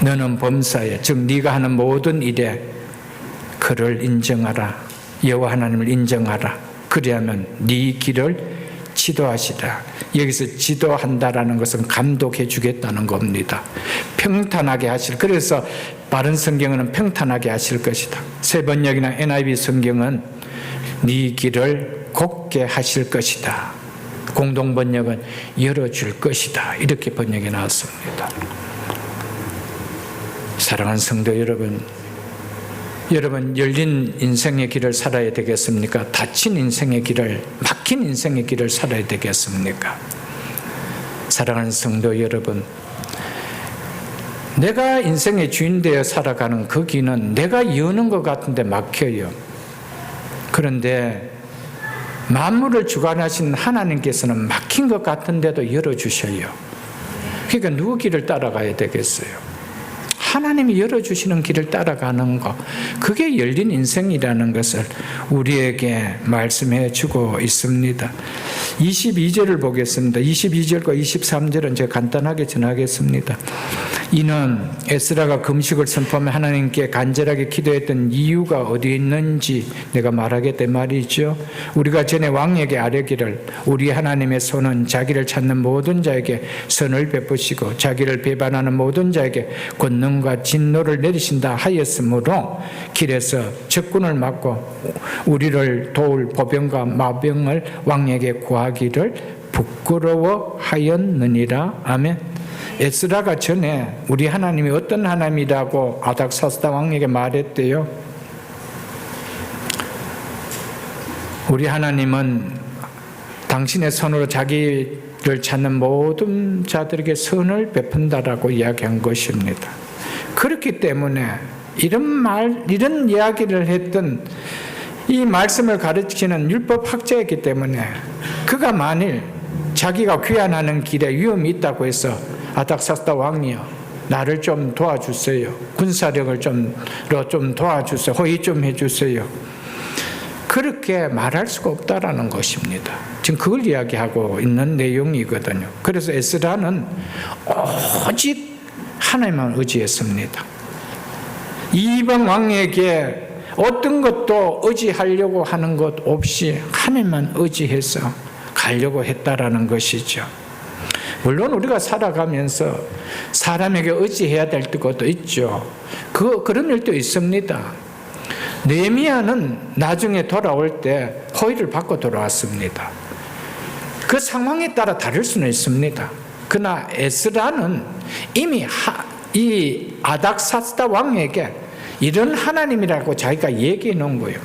A: 너는 범사에, 즉 네가 하는 모든 일에 그를 인정하라. 여호와 하나님을 인정하라. 그리하면 네 길을 지도하시라. 여기서 지도한다라는 것은 감독해 주겠다는 겁니다. 평탄하게 하실. 그래서 바른 성경은 평탄하게 하실 것이다. 새 번역이나 NIV 성경은 네 길을 곱게 하실 것이다. 공동 번역은 열어줄 것이다. 이렇게 번역이 나왔습니다. 사랑하는 성도 여러분, 여러분 열린 인생의 길을 살아야 되겠습니까? 닫힌 인생의 길을, 막힌 인생의 길을 살아야 되겠습니까? 사랑하는 성도 여러분, 내가 인생의 주인 되어 살아가는 그 길은 내가 여는 것 같은데 막혀요. 그런데 만물을 주관하신 하나님께서는 막힌 것 같은데도 열어주셔요. 그러니까 누구 길을 따라가야 되겠어요? 하나님이 열어주시는 길을 따라가는 것, 그게 열린 인생이라는 것을 우리에게 말씀해 주고 있습니다. 22절을 보겠습니다. 22절과 23절은 제가 간단하게 전하겠습니다. 이는 에스라가 금식을 선포하며 하나님께 간절하게 기도했던 이유가 어디에 있는지 내가 말하겠다 말이죠. 우리가 전에 왕에게 아뢰기를 우리 하나님의 손은 자기를 찾는 모든 자에게 선을 베푸시고 자기를 배반하는 모든 자에게 권능과 진노를 내리신다 하였으므로 길에서 적군을 막고 우리를 도울 보병과 마병을 왕에게 구하기를 부끄러워하였느니라. 아멘. 에스라가 전에 우리 하나님이 어떤 하나님이라고 아닥사스다 왕에게 말했대요. 우리 하나님은 당신의 손으로 자기를 찾는 모든 자들에게 선을 베푼다라고 이야기한 것입니다. 그렇기 때문에 이런 이야기를 했던 이 말씀을 가르치는 율법 학자이기 때문에 그가 만일 자기가 귀환하는 길에 위험이 있다고 해서 아닥사스다 왕이요, 나를 좀 도와주세요. 군사력을 좀 도와주세요. 호의 좀 해주세요. 그렇게 말할 수가 없다라는 것입니다. 지금 그걸 이야기하고 있는 내용이거든요. 그래서 에스라는 오직 하나님만 의지했습니다. 이방 왕에게 어떤 것도 의지하려고 하는 것 없이 하나님만 의지해서 가려고 했다라는 것이죠. 물론 우리가 살아가면서 사람에게 의지해야 될 것도 있죠. 그런 일도 있습니다. 느헤미야는 나중에 돌아올 때 호의를 받고 돌아왔습니다. 그 상황에 따라 다를 수는 있습니다. 그러나 에스라는 이미 이 아닥사스다 왕에게 이런 하나님이라고 자기가 얘기해 놓은 거예요.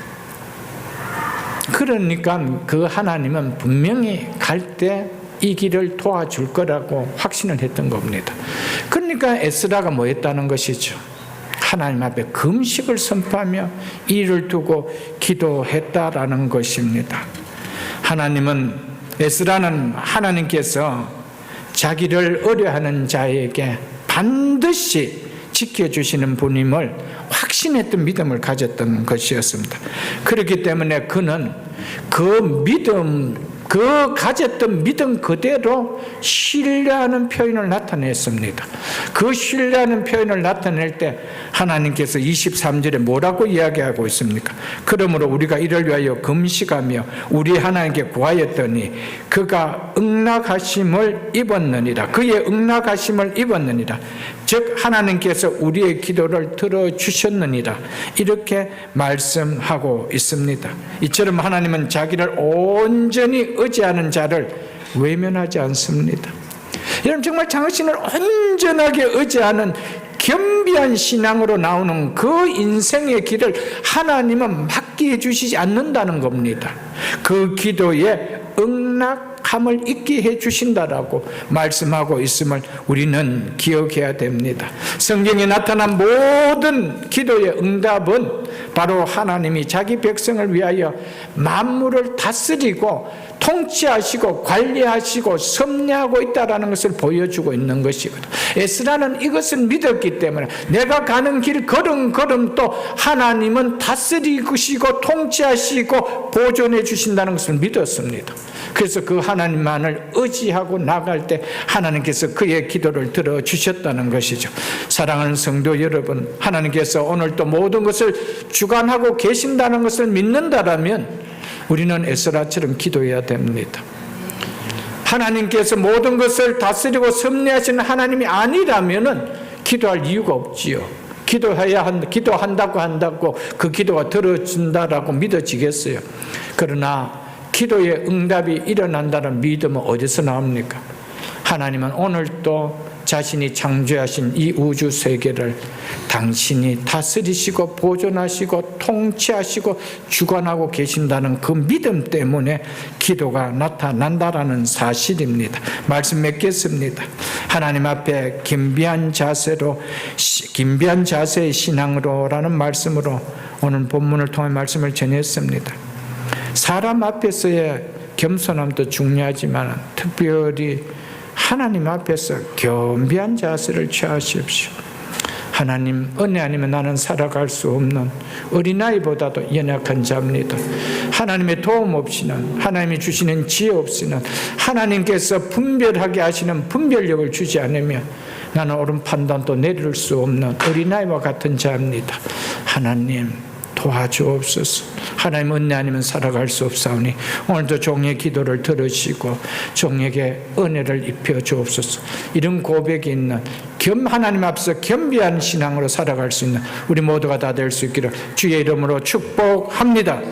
A: 그러니까 그 하나님은 분명히 갈 때 이 길을 도와줄 거라고 확신을 했던 겁니다. 그러니까 에스라가 뭐 했다는 것이죠. 하나님 앞에 금식을 선포하며 이를 두고 기도했다라는 것입니다. 에스라는 하나님께서 자기를 의뢰하는 자에게 반드시 지켜주시는 분임을 확신했던 믿음을 가졌던 것이었습니다. 그렇기 때문에 그는 그 가졌던 믿음 그대로 신뢰하는 표현을 나타냈습니다. 그 신뢰하는 표현을 나타낼 때 하나님께서 23절에 뭐라고 이야기하고 있습니까? 그러므로 우리가 이를 위하여 금식하며 우리 하나님께 구하였더니 그가 응낙하심을 입었느니라. 그의 응낙하심을 입었느니라. 즉 하나님께서 우리의 기도를 들어주셨느니라. 이렇게 말씀하고 있습니다. 이처럼 하나님은 자기를 온전히 의지하는 자를 외면하지 않습니다. 여러분, 정말 당신을 온전하게 의지하는 겸비한 신앙으로 나오는 그 인생의 길을 하나님은 맡기해 주시지 않는다는 겁니다. 그 기도에 응낙함을 있게 해 주신다라고 말씀하고 있음을 우리는 기억해야 됩니다. 성경에 나타난 모든 기도의 응답은 바로 하나님이 자기 백성을 위하여 만물을 다스리고 통치하시고 관리하시고 섭리하고 있다는 것을 보여주고 있는 것이거든요. 에스라는 이것을 믿었기 때문에 내가 가는 길 걸음걸음 또 하나님은 다스리시고 통치하시고 보존해 주신다는 것을 믿었습니다. 그래서 그 하나님만을 의지하고 나갈 때 하나님께서 그의 기도를 들어주셨다는 것이죠. 사랑하는 성도 여러분, 하나님께서 오늘 또 모든 것을 주관하고 계신다는 것을 믿는다라면 우리는 에스라처럼 기도해야 됩니다. 하나님께서 모든 것을 다스리고 섭리하시는 하나님이 아니라면은 기도할 이유가 없지요. 기도한다고 그 기도가 들어준다라고 믿어지겠어요. 그러나 기도의 응답이 일어난다는 믿음은 어디서 나옵니까? 하나님은 오늘도 자신이 창조하신 이 우주 세계를 당신이 다스리시고 보존하시고 통치하시고 주관하고 계신다는 그 믿음 때문에 기도가 나타난다라는 사실입니다. 말씀 맺겠습니다. 하나님 앞에 겸비한 자세의 신앙으로라는 말씀으로 오늘 본문을 통해 말씀을 전했습니다. 사람 앞에서의 겸손함도 중요하지만 특별히 하나님 앞에서 겸비한 자세를 취하십시오. 하나님, 은혜 아니면 나는 살아갈 수 없는 어린아이보다도 연약한 자입니다. 하나님의 도움 없이는, 하나님이 주시는 지혜 없이는, 하나님께서 분별하게 하시는 분별력을 주지 않으면 나는 옳은 판단도 내릴 수 없는 어린아이와 같은 자입니다. 하나님 도와주옵소서. 하나님, 은혜 아니면 살아갈 수 없사오니 오늘도 종의 기도를 들으시고 종에게 은혜를 입혀 주옵소서. 이런 고백이 있는 하나님 앞에서 겸비한 신앙으로 살아갈 수 있는 우리 모두가 다 될 수 있기를 주의 이름으로 축복합니다.